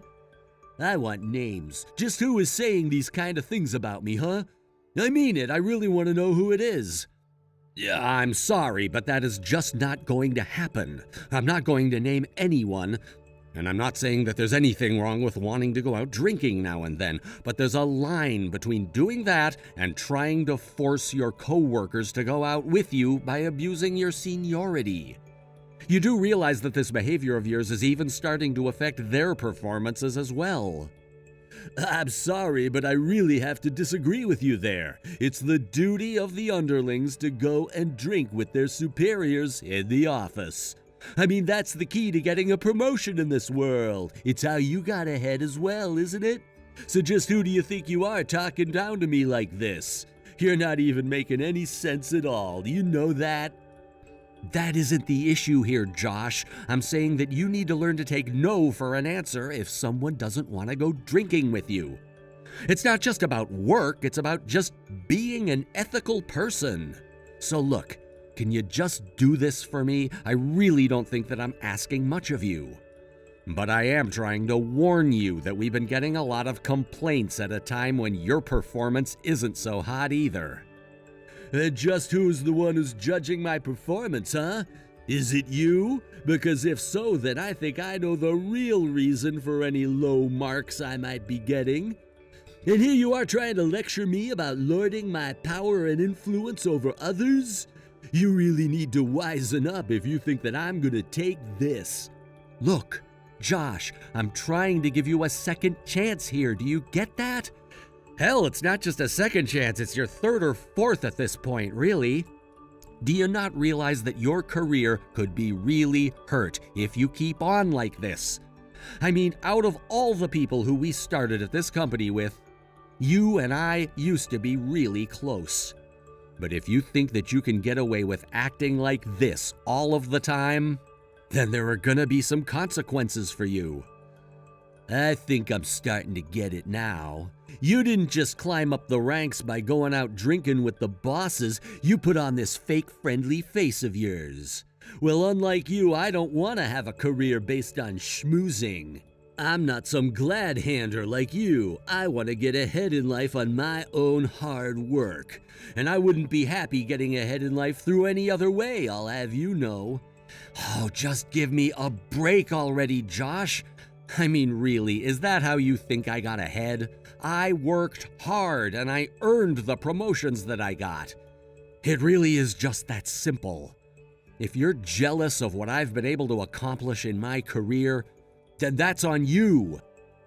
I want names. Just who is saying these kind of things about me, huh? I mean it, I really want to know who it is. Yeah, I'm sorry, but that is just not going to happen. I'm not going to name anyone, and I'm not saying that there's anything wrong with wanting to go out drinking now and then, but there's a line between doing that and trying to force your coworkers to go out with you by abusing your seniority. You do realize that this behavior of yours is even starting to affect their performances as well. I'm sorry, but I really have to disagree with you there. It's the duty of the underlings to go and drink with their superiors in the office. I mean, that's the key to getting a promotion in this world. It's how you got ahead as well, isn't it? So just who do you think you are talking down to me like this? You're not even making any sense at all. Do you know that? That isn't the issue here, Josh. I'm saying that you need to learn to take no for an answer if someone doesn't want to go drinking with you. It's not just about work, it's about just being an ethical person. So look, can you just do this for me? I really don't think that I'm asking much of you. But I am trying to warn you that we've been getting a lot of complaints at a time when your performance isn't so hot either. Just who's the one who's judging my performance, huh? Is it you? Because if so, then I think I know the real reason for any low marks I might be getting. And here you are trying to lecture me about lording my power and influence over others? You really need to wisen up if you think that I'm gonna take this. Look, Josh, I'm trying to give you a second chance here. Do you get that? Hell, it's not just a second chance, it's your third or fourth at this point, really. Do you not realize that your career could be really hurt if you keep on like this? I mean, out of all the people who we started at this company with, you and I used to be really close. But if you think that you can get away with acting like this all of the time, then there are gonna be some consequences for you. I think I'm starting to get it now. You didn't just climb up the ranks by going out drinking with the bosses, you put on this fake friendly face of yours. Well, unlike you, I don't want to have a career based on schmoozing. I'm not some glad-hander like you. I want to get ahead in life on my own hard work. And I wouldn't be happy getting ahead in life through any other way, I'll have you know. Oh, just give me a break already, Josh. I mean, really, is that how you think I got ahead? I worked hard and I earned the promotions that I got. It really is just that simple. If you're jealous of what I've been able to accomplish in my career, then that's on you.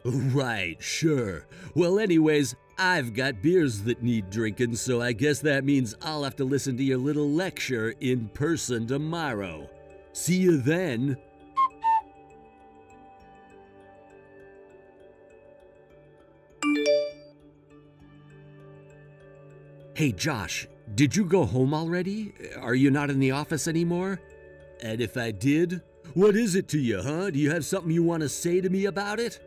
Right, sure. Well, anyways, I've got beers that need drinking, so I guess that means I'll have to listen to your little lecture in person tomorrow. See you then. Hey, Josh, did you go home already? Are you not in the office anymore? And if I did, what is it to you, huh? Do you have something you want to say to me about it?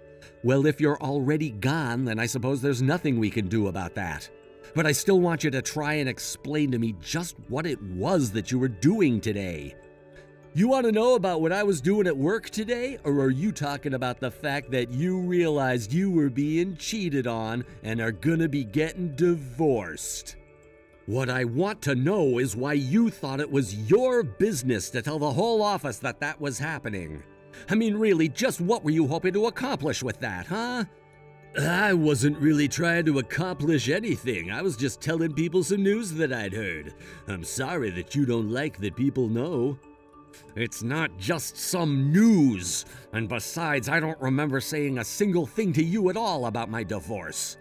Well, if you're already gone, then I suppose there's nothing we can do about that. But I still want you to try and explain to me just what it was that you were doing today. You want to know about what I was doing at work today, or are you talking about the fact that you realized you were being cheated on and are gonna be getting divorced? What I want to know is why you thought it was your business to tell the whole office that that was happening. I mean, really, just what were you hoping to accomplish with that, huh? I wasn't really trying to accomplish anything. I was just telling people some news that I'd heard. I'm sorry that you don't like that people know. It's not just some news. And besides, I don't remember saying a single thing to you at all about my divorce.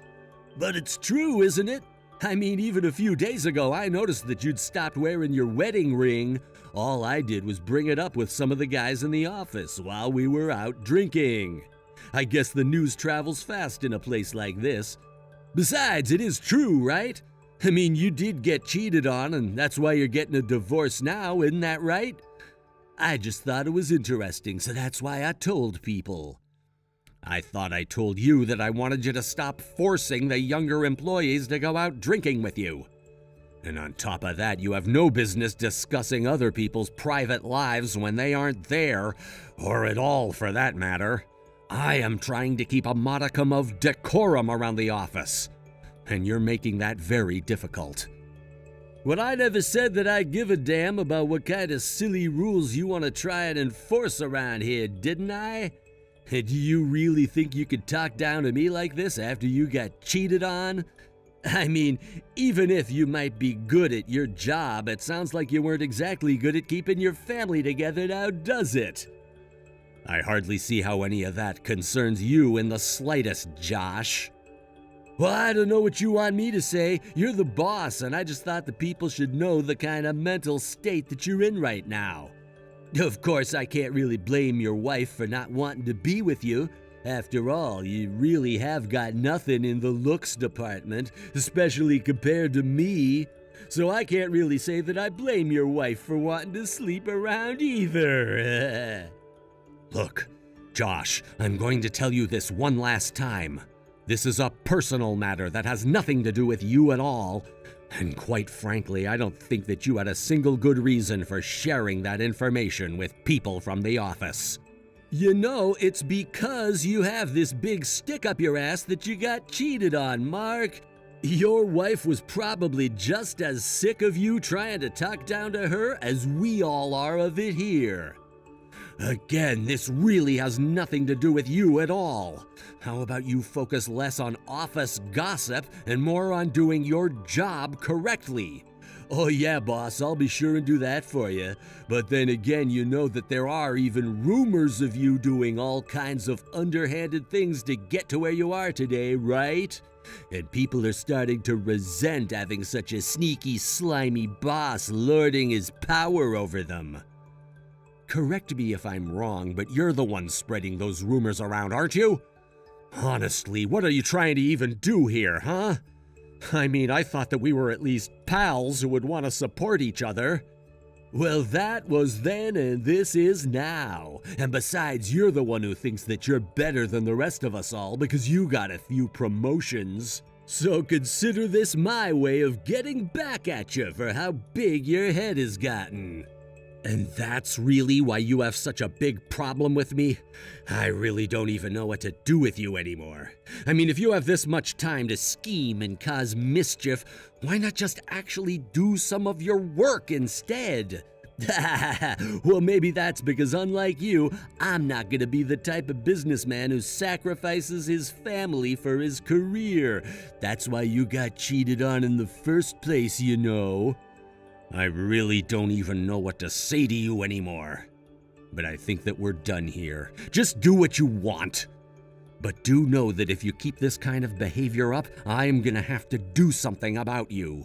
But it's true, isn't it? I mean, even a few days ago, I noticed that you'd stopped wearing your wedding ring. All I did was bring it up with some of the guys in the office while we were out drinking. I guess the news travels fast in a place like this. Besides, it is true, right? I mean, you did get cheated on, and that's why you're getting a divorce now, isn't that right? I just thought it was interesting, so that's why I told people. I thought I told you that I wanted you to stop forcing the younger employees to go out drinking with you. And on top of that, you have no business discussing other people's private lives when they aren't there, or at all for that matter. I am trying to keep a modicum of decorum around the office, and you're making that very difficult. Well, I never said that I give a damn about what kind of silly rules you want to try and enforce around here, didn't I? Do you really think you could talk down to me like this after you got cheated on? I mean, even if you might be good at your job, it sounds like you weren't exactly good at keeping your family together now, does it? I hardly see how any of that concerns you in the slightest, Josh. Well, I don't know what you want me to say. You're the boss, and I just thought the people should know the kind of mental state that you're in right now. Of course, I can't really blame your wife for not wanting to be with you. After all, you really have got nothing in the looks department, especially compared to me. So I can't really say that I blame your wife for wanting to sleep around either. Look, Josh, I'm going to tell you this one last time. This is a personal matter that has nothing to do with you at all. And quite frankly, I don't think that you had a single good reason for sharing that information with people from the office. You know, it's because you have this big stick up your ass that you got cheated on, Mark. Your wife was probably just as sick of you trying to talk down to her as we all are of it here. Again, this really has nothing to do with you at all. How about you focus less on office gossip and more on doing your job correctly? Oh yeah, boss, I'll be sure and do that for you. But then again, you know that there are even rumors of you doing all kinds of underhanded things to get to where you are today, right? And people are starting to resent having such a sneaky, slimy boss lording his power over them. Correct me if I'm wrong, but you're the one spreading those rumors around, aren't you? Honestly, what are you trying to even do here, huh? I mean, I thought that we were at least pals who would want to support each other. Well, that was then and this is now. And besides, you're the one who thinks that you're better than the rest of us all because you got a few promotions. So consider this my way of getting back at you for how big your head has gotten. And that's really why you have such a big problem with me? I really don't even know what to do with you anymore. I mean, if you have this much time to scheme and cause mischief, why not just actually do some of your work instead? Well, maybe that's because unlike you, I'm not gonna be the type of businessman who sacrifices his family for his career. That's why you got cheated on in the first place, you know. I really don't even know what to say to you anymore. But I think that we're done here. Just do what you want. But do know that if you keep this kind of behavior up, I'm gonna have to do something about you.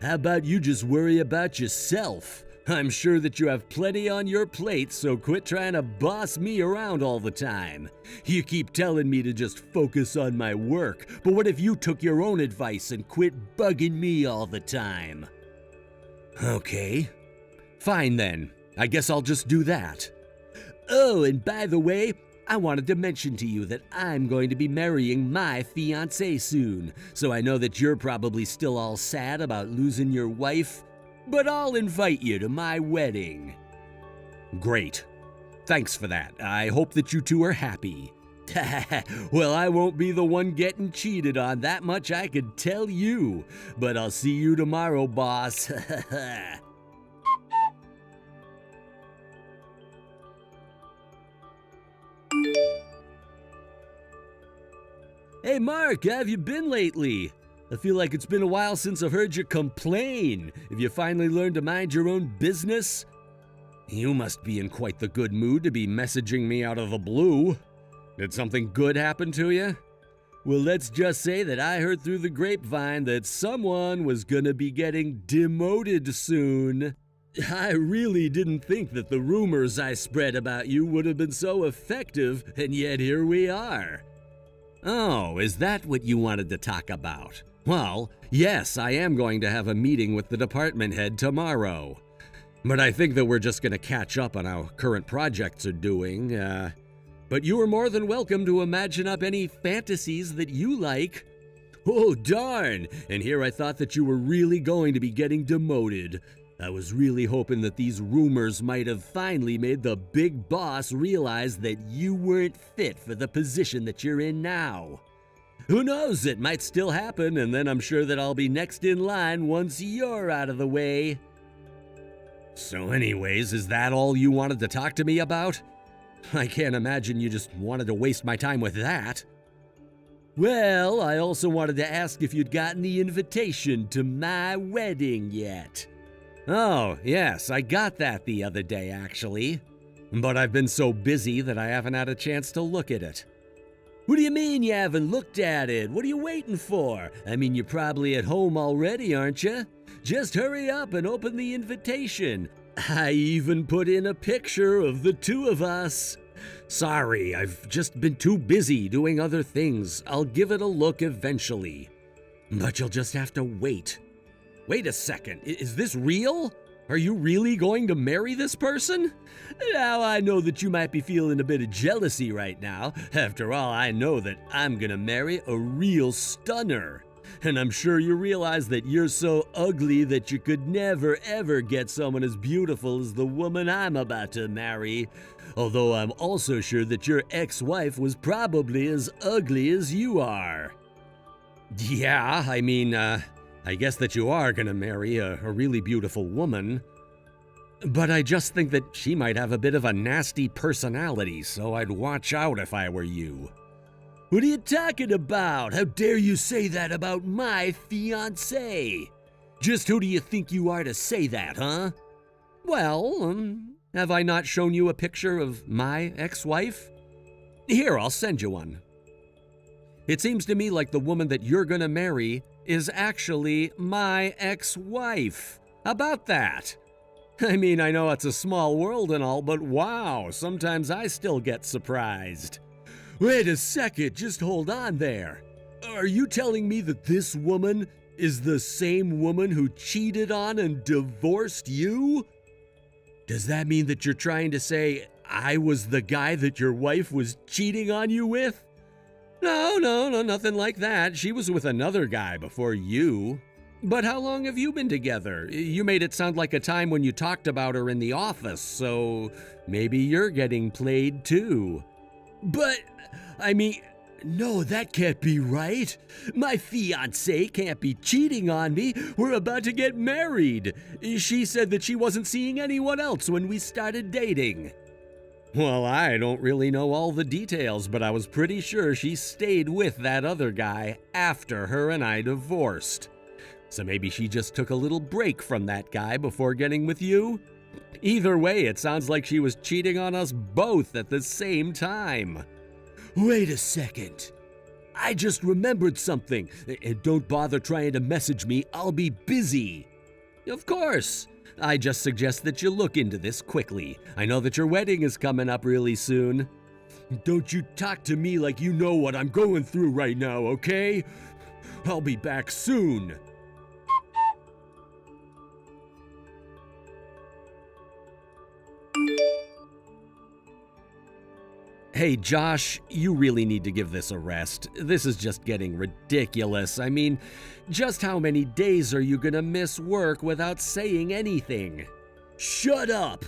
How about you just worry about yourself? I'm sure that you have plenty on your plate, so quit trying to boss me around all the time. You keep telling me to just focus on my work, but what if you took your own advice and quit bugging me all the time? Okay, fine then. I guess I'll just do that. Oh, and by the way, I wanted to mention to you that I'm going to be marrying my fiancée soon, so I know that you're probably still all sad about losing your wife, but I'll invite you to my wedding. Great. Thanks for that. I hope that you two are happy. Well, I won't be the one getting cheated on, that much I could tell you. But I'll see you tomorrow, boss. Hey, Mark, how have you been lately? I feel like it's been a while since I've heard you complain. Have you finally learned to mind your own business? You must be in quite the good mood to be messaging me out of the blue. Did something good happen to you? Well, let's just say that I heard through the grapevine that someone was gonna be getting demoted soon. I really didn't think that the rumors I spread about you would have been so effective, and yet here we are. Oh, is that what you wanted to talk about? Well, yes, I am going to have a meeting with the department head tomorrow. But I think that we're just gonna catch up on how current projects are doing, But you are more than welcome to imagine up any fantasies that you like. Oh, darn! And here I thought that you were really going to be getting demoted. I was really hoping that these rumors might have finally made the big boss realize that you weren't fit for the position that you're in now. Who knows, it might still happen, and then I'm sure that I'll be next in line once you're out of the way. So anyways, is that all you wanted to talk to me about? I can't imagine you just wanted to waste my time with that. Well, I also wanted to ask if you'd gotten the invitation to my wedding yet. Oh, yes, I got that the other day, actually. But I've been so busy that I haven't had a chance to look at it. What do you mean you haven't looked at it? What are you waiting for? I mean, you're probably at home already, aren't you? Just hurry up and open the invitation. I even put in a picture of the two of us. Sorry, I've just been too busy doing other things. I'll give it a look eventually. But you'll just have to wait. Wait a second, is this real? Are you really going to marry this person? Now, I know that you might be feeling a bit of jealousy right now. After all, I know that I'm gonna marry a real stunner. And I'm sure you realize that you're so ugly that you could never ever get someone as beautiful as the woman I'm about to marry. Although I'm also sure that your ex-wife was probably as ugly as you are. Yeah, I mean, I guess that you are gonna marry a really beautiful woman. But I just think that she might have a bit of a nasty personality, so I'd watch out if I were you. What are you talking about? How dare you say that about my fiancée? Just who do you think you are to say that, huh? Well, have I not shown you a picture of my ex-wife? Here, I'll send you one. It seems to me like the woman that you're gonna marry is actually my ex-wife. How about that? I mean, I know it's a small world and all, but wow, sometimes I still get surprised. Wait a second, just hold on there. Are you telling me that this woman is the same woman who cheated on and divorced you? Does that mean that you're trying to say I was the guy that your wife was cheating on you with? No, nothing like that. She was with another guy before you. But how long have you been together? You made it sound like a time when you talked about her in the office, so maybe you're getting played too. But, I mean, no, that can't be right. My fiancée can't be cheating on me. We're about to get married. She said that she wasn't seeing anyone else when we started dating. Well, I don't really know all the details, but I was pretty sure she stayed with that other guy after her and I divorced. So maybe she just took a little break from that guy before getting with you? Either way, it sounds like she was cheating on us both at the same time. Wait a second. I just remembered something. And don't bother trying to message me. I'll be busy. Of course. I just suggest that you look into this quickly. I know that your wedding is coming up really soon. Don't you talk to me like you know what I'm going through right now, okay? I'll be back soon. Hey, Josh, you really need to give this a rest. This is just getting ridiculous. I mean, just how many days are you gonna miss work without saying anything? Shut up!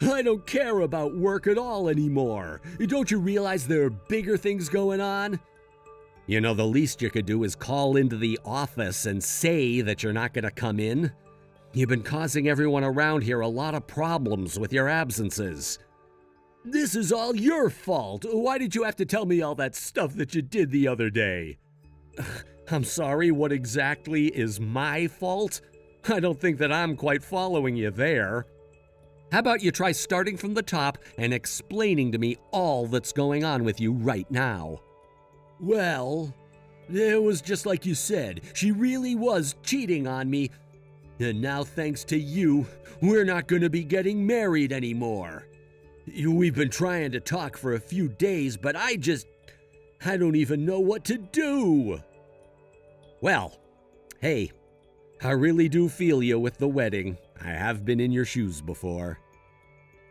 I don't care about work at all anymore. Don't you realize there are bigger things going on? You know, the least you could do is call into the office and say that you're not gonna come in. You've been causing everyone around here a lot of problems with your absences. This is all your fault. Why did you have to tell me all that stuff that you did the other day? I'm sorry, what exactly is my fault? I don't think that I'm quite following you there. How about you try starting from the top and explaining to me all that's going on with you right now? Well, it was just like you said. She really was cheating on me. And now, thanks to you, we're not going to be getting married anymore. We've been trying to talk for a few days, but I don't even know what to do. Well, hey, I really do feel you with the wedding. I have been in your shoes before.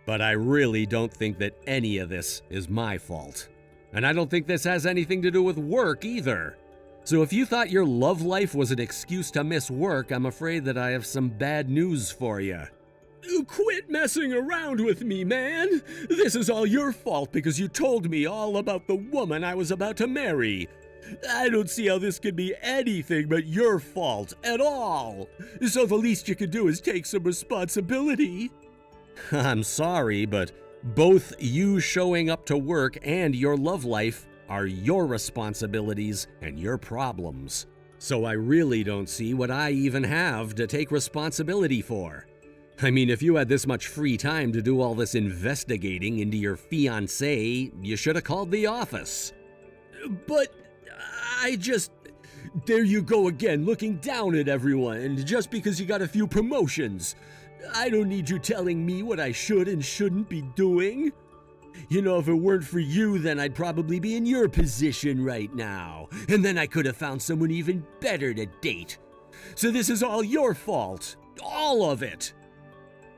But I really don't think that any of this is my fault. And I don't think this has anything to do with work either. So if you thought your love life was an excuse to miss work, I'm afraid that I have some bad news for you. Quit messing around with me, man! This is all your fault because you told me all about the woman I was about to marry. I don't see how this could be anything but your fault at all. So the least you could do is take some responsibility. I'm sorry, but both you showing up to work and your love life are your responsibilities and your problems. So I really don't see what I even have to take responsibility for. I mean, if you had this much free time to do all this investigating into your fiancé, you should have called the office. But there you go again, looking down at everyone, just because you got a few promotions. I don't need you telling me what I should and shouldn't be doing. You know, if it weren't for you, then I'd probably be in your position right now. And then I could have found someone even better to date. So this is all your fault. All of it.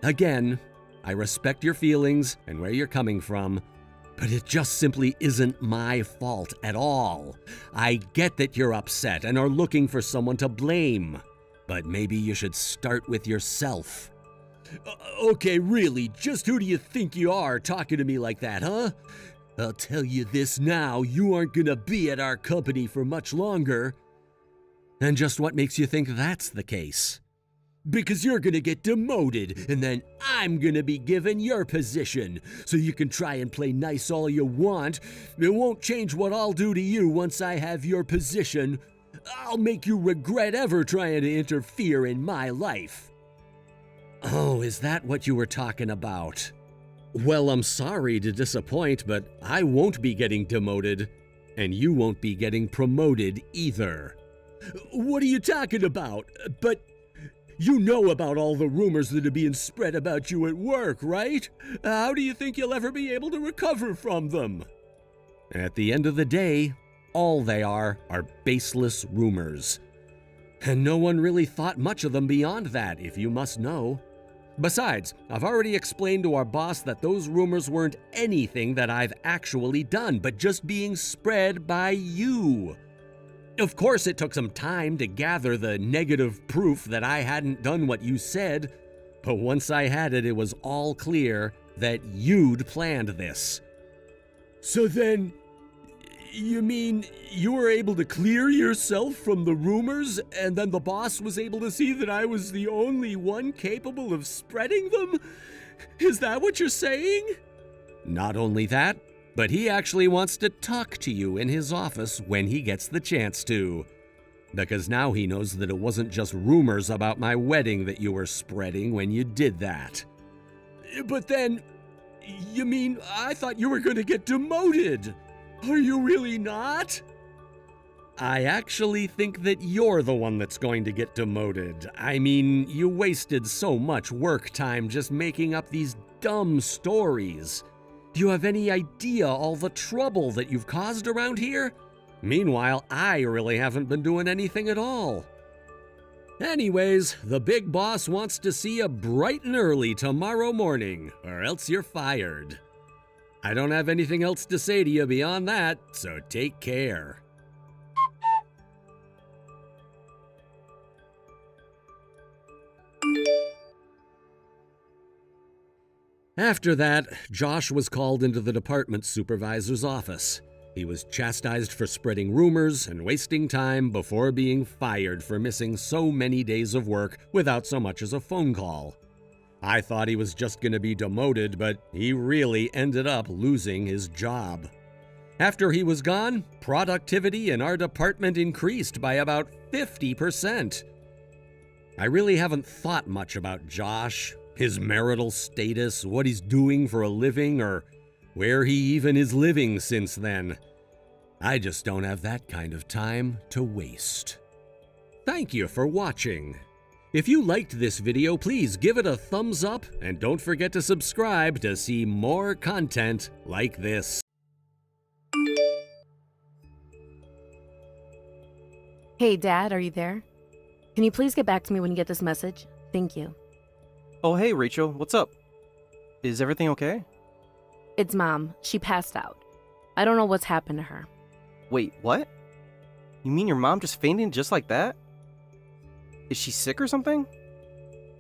Again, I respect your feelings and where you're coming from, but it just simply isn't my fault at all. I get that you're upset and are looking for someone to blame, but maybe you should start with yourself. Okay, really, just who do you think you are talking to me like that, huh? I'll tell you this now, you aren't gonna be at our company for much longer. And just what makes you think that's the case? Because you're gonna get demoted, and then I'm gonna be given your position. So you can try and play nice all you want. It won't change what I'll do to you once I have your position. I'll make you regret ever trying to interfere in my life. Oh, is that what you were talking about? Well, I'm sorry to disappoint, but I won't be getting demoted, and you won't be getting promoted either. What are you talking about? But you know about all the rumors that are being spread about you at work, right? How do you think you'll ever be able to recover from them? At the end of the day, all they are baseless rumors. And no one really thought much of them beyond that, if you must know. Besides, I've already explained to our boss that those rumors weren't anything that I've actually done, but just being spread by you. Of course, it took some time to gather the negative proof that I hadn't done what you said, but once I had it, it was all clear that you'd planned this. So then, you mean you were able to clear yourself from the rumors, and then the boss was able to see that I was the only one capable of spreading them? Is that what you're saying? Not only that, but he actually wants to talk to you in his office when he gets the chance to. Because now he knows that it wasn't just rumors about my wedding that you were spreading when you did that. But then, you mean I thought you were going to get demoted? Are you really not? I actually think that you're the one that's going to get demoted. I mean, you wasted so much work time just making up these dumb stories. Do you have any idea all the trouble that you've caused around here? Meanwhile, I really haven't been doing anything at all. Anyways, the big boss wants to see you bright and early tomorrow morning, or else you're fired. I don't have anything else to say to you beyond that, so take care. After that, Josh was called into the department supervisor's office. He was chastised for spreading rumors and wasting time before being fired for missing so many days of work without so much as a phone call. I thought he was just going to be demoted, but he really ended up losing his job. After he was gone, productivity in our department increased by about 50%. I really haven't thought much about Josh, his marital status, what he's doing for a living, or where he even is living since then. I just don't have that kind of time to waste. Thank you for watching. If you liked this video, please give it a thumbs up and don't forget to subscribe to see more content like this. Hey, Dad, are you there? Can you please get back to me when you get this message? Thank you. Oh, hey, Rachel, what's up? Is everything okay? It's Mom. She passed out. I don't know what's happened to her. Wait, what? You mean your mom just fainted just like that? Is she sick or something?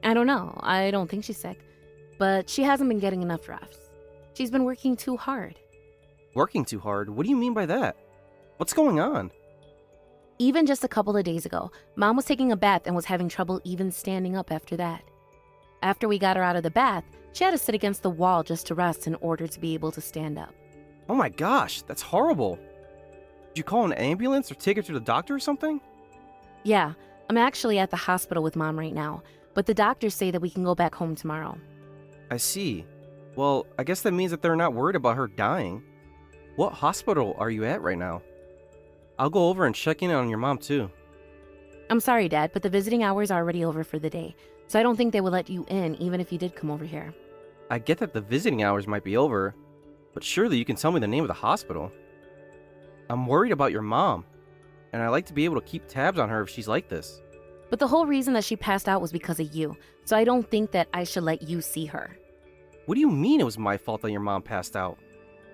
I don't know. I don't think she's sick. But she hasn't been getting enough rest. She's been working too hard. Working too hard? What do you mean by that? What's going on? Even just a couple of days ago, Mom was taking a bath and was having trouble even standing up after that. After we got her out of the bath, she had to sit against the wall just to rest in order to be able to stand up. Oh my gosh, that's horrible. Did you call an ambulance or take her to the doctor or something? Yeah, I'm actually at the hospital with Mom right now, but the doctors say that we can go back home tomorrow. I see. Well, I guess that means that they're not worried about her dying. What hospital are you at right now? I'll go over and check in on your mom too. I'm sorry, Dad, but the visiting hours are already over for the day, so I don't think they will let you in even if you did come over here. I get that the visiting hours might be over, but surely you can tell me the name of the hospital. I'm worried about your mom, and I like to be able to keep tabs on her if she's like this. But the whole reason that she passed out was because of you, so I don't think that I should let you see her. What do you mean it was my fault that your mom passed out?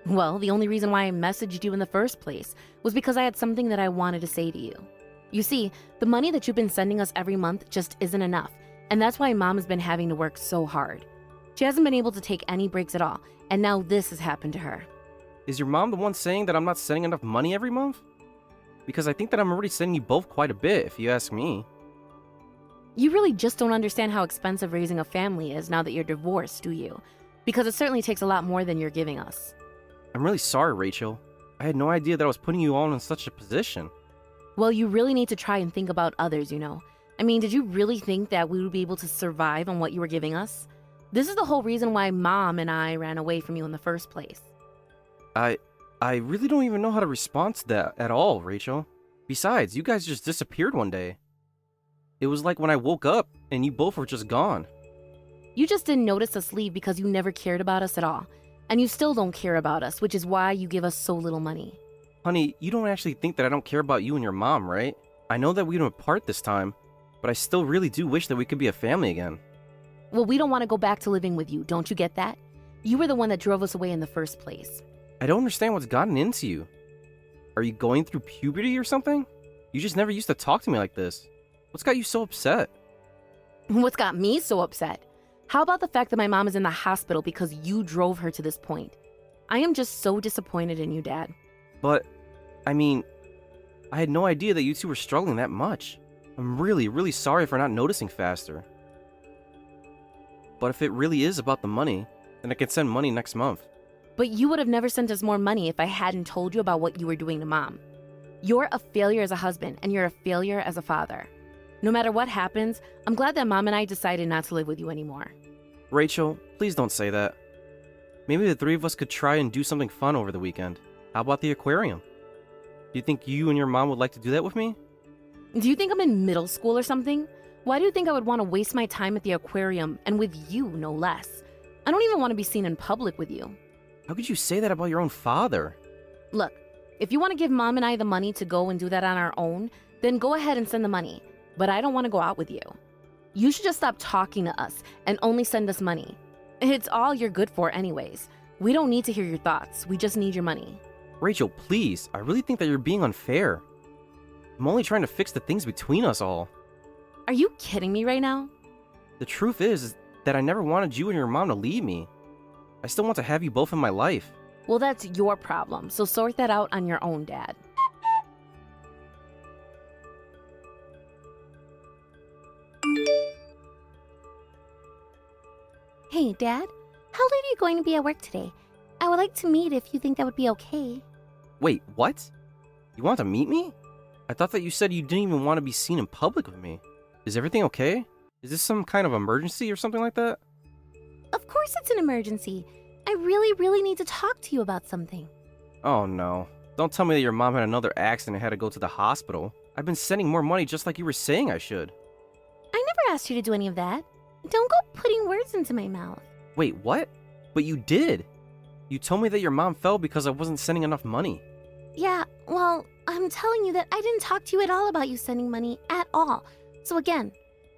Well, the only reason why I messaged you in the first place was because I had something that I wanted to say to you. You see, the money that you've been sending us every month just isn't enough, and that's why Mom has been having to work so hard. She hasn't been able to take any breaks at all, and now this has happened to her. Is your mom the one saying that I'm not sending enough money every month? Because I think that I'm already sending you both quite a bit, if you ask me. You really just don't understand how expensive raising a family is now that you're divorced, do you? Because it certainly takes a lot more than you're giving us. I'm really sorry, Rachel. I had no idea that I was putting you all in such a position. Well, you really need to try and think about others, you know. I mean, did you really think that we would be able to survive on what you were giving us? This is the whole reason why Mom and I ran away from you in the first place. I really don't even know how to respond to that at all, Rachel. Besides, you guys just disappeared one day. It was like when I woke up and you both were just gone. You just didn't notice us leave because you never cared about us at all. And you still don't care about us, which is why you give us so little money. Honey, you don't actually think that I don't care about you and your mom, right? I know that we don't part this time, but I still really do wish that we could be a family again. Well, we don't want to go back to living with you, don't you get that? You were the one that drove us away in the first place. I don't understand what's gotten into you. Are you going through puberty or something? You just never used to talk to me like this. What's got you so upset? What's got me so upset? How about the fact that my mom is in the hospital because you drove her to this point? I am just so disappointed in you, Dad. But, I mean, I had no idea that you two were struggling that much. I'm really, really sorry for not noticing faster. But if it really is about the money, then I can send money next month. But you would have never sent us more money if I hadn't told you about what you were doing to Mom. You're a failure as a husband, and you're a failure as a father. No matter what happens, I'm glad that Mom and I decided not to live with you anymore. Rachel, please don't say that. Maybe the three of us could try and do something fun over the weekend. How about the aquarium? Do you think you and your mom would like to do that with me? Do you think I'm in middle school or something? Why do you think I would want to waste my time at the aquarium, and with you, no less? I don't even want to be seen in public with you. How could you say that about your own father? Look, if you want to give Mom and I the money to go and do that on our own, then go ahead and send the money. But I don't want to go out with you. You should just stop talking to us and only send us money. It's all you're good for anyways. We don't need to hear your thoughts. We just need your money. Rachel, please. I really think that you're being unfair. I'm only trying to fix the things between us all. Are you kidding me right now? The truth is that I never wanted you and your mom to leave me. I still want to have you both in my life. Well, that's your problem, so sort that out on your own, Dad. Hey, Dad. How late are you going to be at work today? I would like to meet if you think that would be okay. Wait, what? You want to meet me? I thought that you said you didn't even want to be seen in public with me. Is everything okay? Is this some kind of emergency or something like that? Of course it's an emergency. I really need to talk to you about something. Oh no. Don't tell me that your mom had another accident and had to go to the hospital. I've been sending more money just like you were saying I should. I never asked you to do any of that. Don't go putting words into my mouth. Wait, what? But you did. You told me that your mom fell because I wasn't sending enough money. Yeah, well, I'm telling you that I didn't talk to you at all about you sending money at all. So again,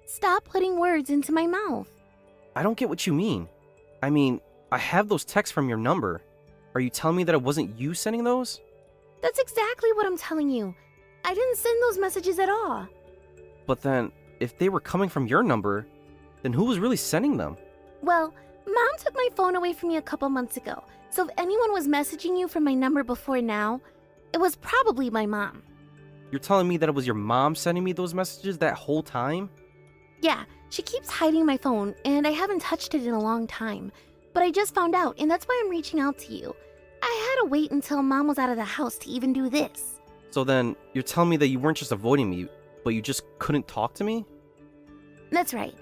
stop putting words into my mouth. I don't get what you mean. I mean, I have those texts from your number. Are you telling me that it wasn't you sending those? That's exactly what I'm telling you. I didn't send those messages at all. But then, if they were coming from your number, then who was really sending them? Well, Mom took my phone away from me a couple months ago, so if anyone was messaging you from my number before now, it was probably my mom. You're telling me that it was your mom sending me those messages that whole time? Yeah, she keeps hiding my phone, and I haven't touched it in a long time. But I just found out, and that's why I'm reaching out to you. I had to wait until Mom was out of the house to even do this. So then, you're telling me that you weren't just avoiding me, but you just couldn't talk to me? That's right.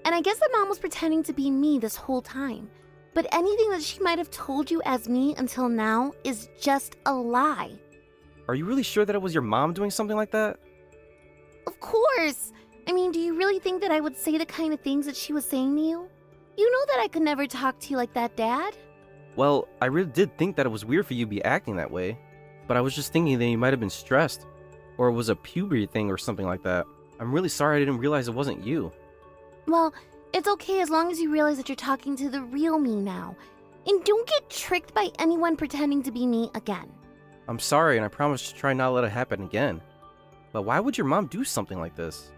And I guess that Mom was pretending to be me this whole time. But anything that she might have told you as me until now is just a lie. Are you really sure that it was your mom doing something like that? Of course! I mean, do you really think that I would say the kind of things that she was saying to you? You know that I could never talk to you like that, Dad. Well, I really did think that it was weird for you to be acting that way. But I was just thinking that you might have been stressed. Or it was a puberty thing or something like that. I'm really sorry I didn't realize it wasn't you. Well, it's okay as long as you realize that you're talking to the real me now. And don't get tricked by anyone pretending to be me again. I'm sorry, and I promise to try not to let it happen again. But why would your mom do something like this?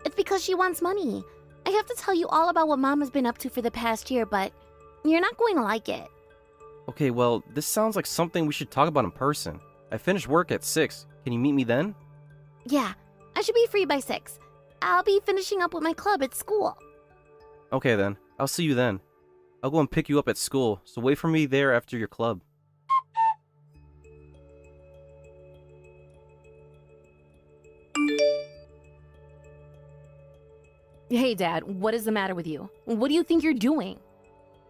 It's because she wants money. I have to tell you all about what Mom has been up to for the past year, but you're not going to like it. Okay, well, this sounds like something we should talk about in person. I finish work at 6. Can you meet me then? Yeah, I should be free by 6. I'll be finishing up with my club at school. Okay then, I'll see you then. I'll go and pick you up at school, so wait for me there after your club. Hey, Dad, what is the matter with you? What do you think you're doing?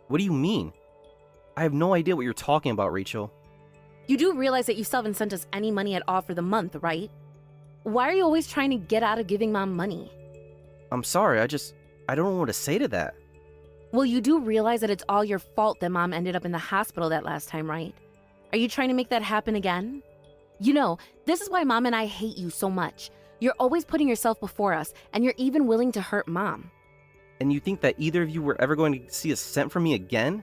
What do you mean? I have no idea what you're talking about, Rachel. You do realize that you still haven't sent us any money at all for the month, right? Why are you always trying to get out of giving Mom money? I'm sorry, I don't know what to say to that. Well, you do realize that it's all your fault that Mom ended up in the hospital that last time, right? Are you trying to make that happen again? You know, this is why Mom and I hate you so much. You're always putting yourself before us, and you're even willing to hurt Mom. And you think that either of you were ever going to see a cent from me again?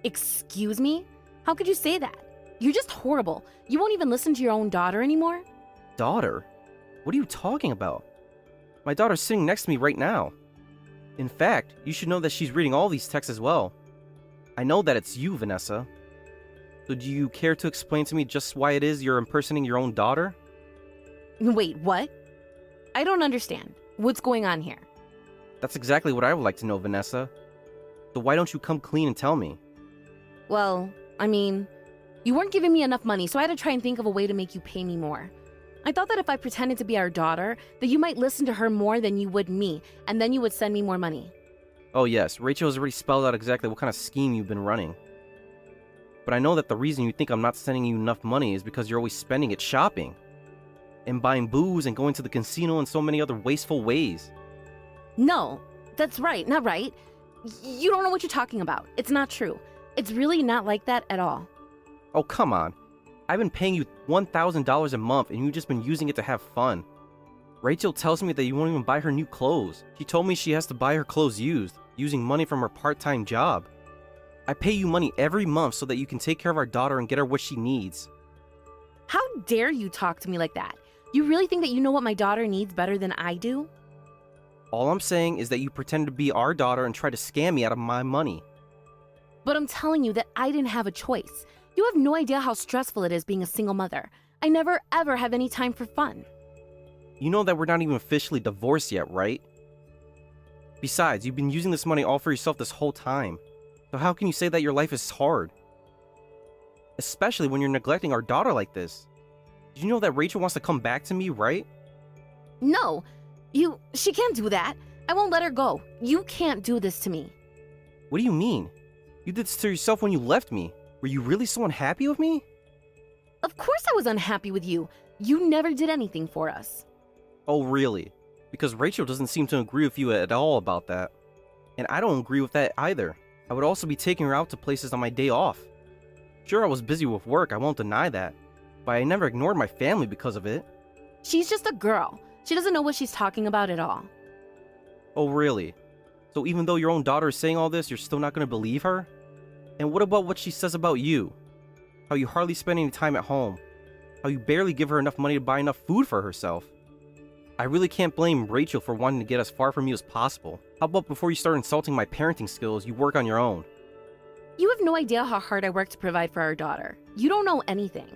Excuse me? How could you say that? You're just horrible. You won't even listen to your own daughter anymore? Daughter? What are you talking about? My daughter's sitting next to me right now. In fact, you should know that she's reading all these texts as well. I know that it's you, Vanessa. So do you care to explain to me just why it is you're impersonating your own daughter? Wait, what? I don't understand. What's going on here? That's exactly what I would like to know, Vanessa. So why don't you come clean and tell me? Well, I mean, you weren't giving me enough money, so I had to try and think of a way to make you pay me more. I thought that if I pretended to be our daughter, that you might listen to her more than you would me, and then you would send me more money. Oh yes, Rachel has already spelled out exactly what kind of scheme you've been running. But I know that the reason you think I'm not sending you enough money is because you're always spending it shopping. And buying booze and going to the casino and so many other wasteful ways. No, that's right, not right. You don't know what you're talking about. It's not true. It's really not like that at all. Oh, come on. I've been paying you $1,000 a month and you've just been using it to have fun. Rachel tells me that you won't even buy her new clothes. She told me she has to buy her clothes used, using money from her part-time job. I pay you money every month so that you can take care of our daughter and get her what she needs. How dare you talk to me like that? You really think that you know what my daughter needs better than I do? All I'm saying is that you pretend to be our daughter and try to scam me out of my money. But I'm telling you that I didn't have a choice. You have no idea how stressful it is being a single mother. I never ever have any time for fun. You know that we're not even officially divorced yet, right? Besides, you've been using this money all for yourself this whole time. So how can you say that your life is hard? Especially when you're neglecting our daughter like this. Did you know that Rachel wants to come back to me, right? No, she can't do that. I won't let her go. You can't do this to me. What do you mean? You did this to yourself when you left me. Were you really so unhappy with me? Of course I was unhappy with you. You never did anything for us. Oh, really? Because Rachel doesn't seem to agree with you at all about that. And I don't agree with that either. I would also be taking her out to places on my day off. Sure, I was busy with work, I won't deny that. But I never ignored my family because of it. She's just a girl. She doesn't know what she's talking about at all. Oh, really? So even though your own daughter is saying all this, you're still not going to believe her? And what about what she says about you? How you hardly spend any time at home. How you barely give her enough money to buy enough food for herself. I really can't blame Rachel for wanting to get as far from you as possible. How about before you start insulting my parenting skills, you work on your own? You have no idea how hard I work to provide for our daughter. You don't know anything.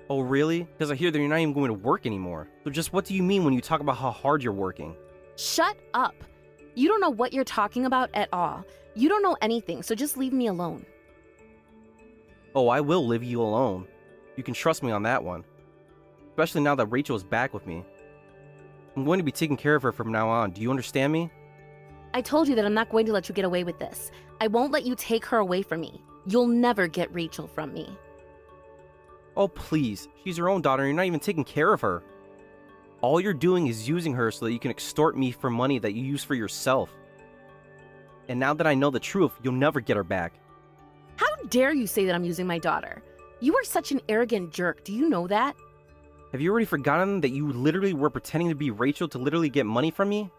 Oh, really? Because I hear that you're not even going to work anymore. So just what do you mean when you talk about how hard you're working? Shut up. You don't know what you're talking about at all. You don't know anything, so just leave me alone. Oh, I will leave you alone. You can trust me on that one. Especially now that Rachel is back with me. I'm going to be taking care of her from now on. Do you understand me? I told you that I'm not going to let you get away with this. I won't let you take her away from me. You'll never get Rachel from me. Oh, please. She's your own daughter and you're not even taking care of her. All you're doing is using her so that you can extort me for money that you use for yourself. And now that I know the truth, you'll never get her back. How dare you say that I'm using my daughter? You are such an arrogant jerk. Do you know that? Have you already forgotten that you literally were pretending to be Rachel to literally get money from me?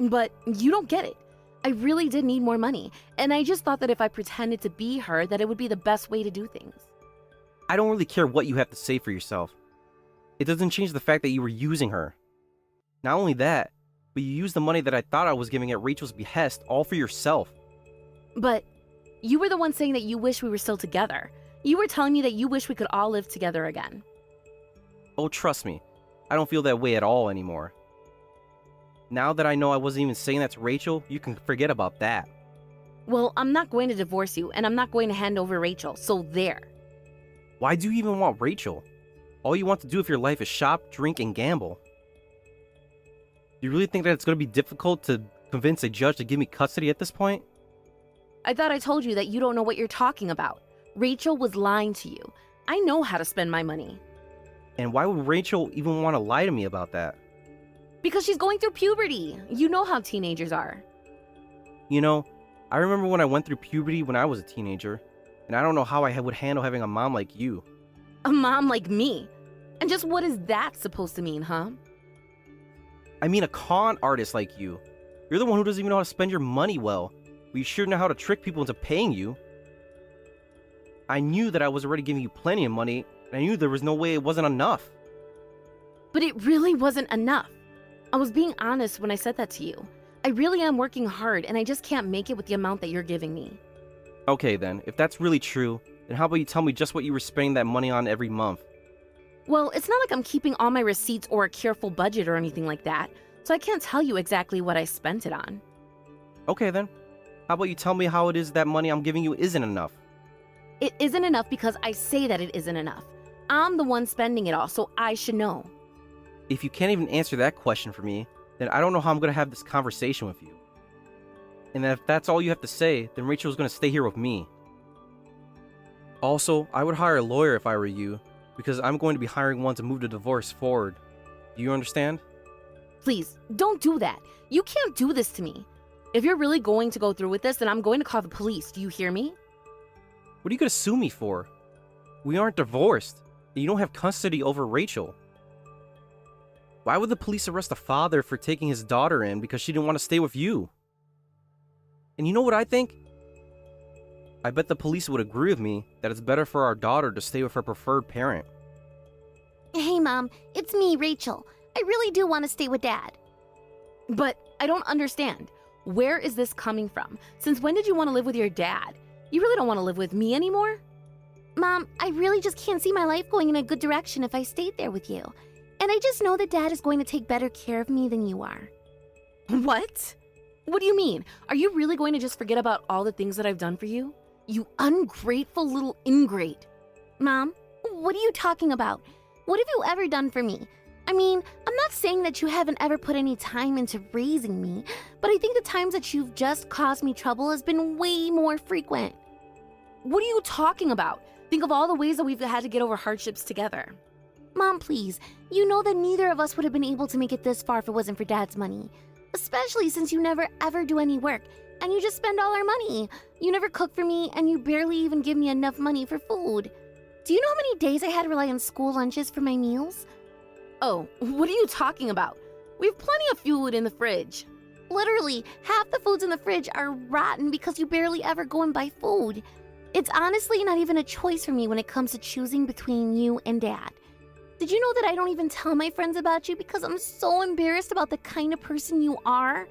But you don't get it. I really did need more money, and I just thought that if I pretended to be her, that it would be the best way to do things. I don't really care what you have to say for yourself. It doesn't change the fact that you were using her. Not only that, but you used the money that I thought I was giving at Rachel's behest all for yourself. But you were the one saying that you wish we were still together. You were telling me that you wish we could all live together again. Oh, trust me, I don't feel that way at all anymore. Now that I know I wasn't even saying that to Rachel, you can forget about that. Well, I'm not going to divorce you, and I'm not going to hand over Rachel, so there. Why do you even want Rachel? All you want to do with your life is shop, drink, and gamble. Do you really think that it's going to be difficult to convince a judge to give me custody at this point? I thought I told you that you don't know what you're talking about. Rachel was lying to you. I know how to spend my money. And why would Rachel even want to lie to me about that? Because she's going through puberty. You know how teenagers are. You know, I remember when I went through puberty when I was a teenager, and I don't know how I would handle having a mom like you. A mom like me? And just what is that supposed to mean, huh? I mean a con artist like you. You're the one who doesn't even know how to spend your money well, but you sure know how to trick people into paying you. I knew that I was already giving you plenty of money, and I knew there was no way it wasn't enough. But it really wasn't enough. I was being honest when I said that to you. I really am working hard, and I just can't make it with the amount that you're giving me. Okay then, if that's really true, then how about you tell me just what you were spending that money on every month? Well, it's not like I'm keeping all my receipts or a careful budget or anything like that, so I can't tell you exactly what I spent it on. Okay then, how about you tell me how it is that money I'm giving you isn't enough? It isn't enough because I say that it isn't enough. I'm the one spending it all, so I should know. If you can't even answer that question for me, then I don't know how I'm going to have this conversation with you. And if that's all you have to say, then Rachel's going to stay here with me. Also, I would hire a lawyer if I were you, because I'm going to be hiring one to move the divorce forward. Do you understand? Please, don't do that. You can't do this to me. If you're really going to go through with this, then I'm going to call the police. Do you hear me? What are you going to sue me for? We aren't divorced, and you don't have custody over Rachel. Why would the police arrest a father for taking his daughter in because she didn't want to stay with you? And you know what I think? I bet the police would agree with me that it's better for our daughter to stay with her preferred parent. Hey, Mom, it's me, Rachel. I really do want to stay with Dad. But I don't understand. Where is this coming from? Since when did you want to live with your dad? You really don't want to live with me anymore? Mom, I really just can't see my life going in a good direction if I stayed there with you. And I just know that Dad is going to take better care of me than you are. What? What do you mean? Are you really going to just forget about all the things that I've done for you? You ungrateful little ingrate. Mom, what are you talking about? What have you ever done for me? I mean, I'm not saying that you haven't ever put any time into raising me, but I think the times that you've just caused me trouble has been way more frequent. What are you talking about? Think of all the ways that we've had to get over hardships together. Mom, please, you know that neither of us would have been able to make it this far if it wasn't for Dad's money. Especially since you never ever do any work, and you just spend all our money. You never cook for me, and you barely even give me enough money for food. Do you know how many days I had to rely on school lunches for my meals? Oh, what are you talking about? We have plenty of food in the fridge. Literally, half the foods in the fridge are rotten because you barely ever go and buy food. It's honestly not even a choice for me when it comes to choosing between you and Dad. Did you know that I don't even tell my friends about you because I'm so embarrassed about the kind of person you are?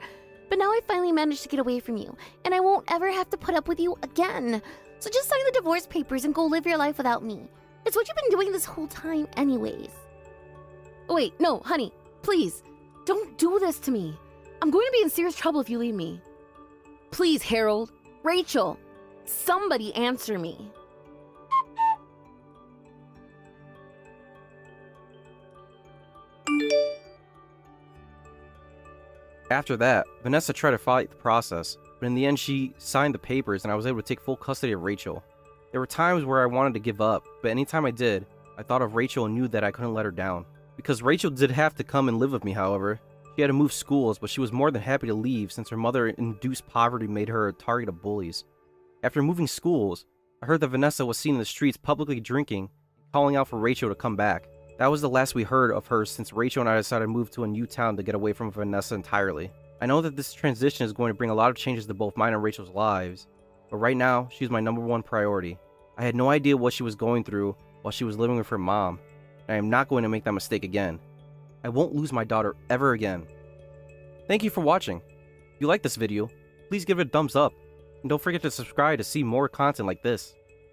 But now I finally managed to get away from you, and I won't ever have to put up with you again. So just sign the divorce papers and go live your life without me. It's what you've been doing this whole time anyways. Wait, no, honey, please, don't do this to me. I'm going to be in serious trouble if you leave me. Please, Harold, Rachel, somebody answer me. After that, Vanessa tried to fight the process, but in the end she signed the papers and I was able to take full custody of Rachel. There were times where I wanted to give up, but anytime I did, I thought of Rachel and knew that I couldn't let her down. Because Rachel did have to come and live with me, however. She had to move schools, but she was more than happy to leave since her mother-induced poverty made her a target of bullies. After moving schools, I heard that Vanessa was seen in the streets publicly drinking, calling out for Rachel to come back. That was the last we heard of her since Rachel and I decided to move to a new town to get away from Vanessa entirely. I know that this transition is going to bring a lot of changes to both mine and Rachel's lives, but right now, she's my #1 priority. I had no idea what she was going through while she was living with her mom, and I am not going to make that mistake again. I won't lose my daughter ever again. Thank you for watching. If you like this video, please give it a thumbs up, and don't forget to subscribe to see more content like this.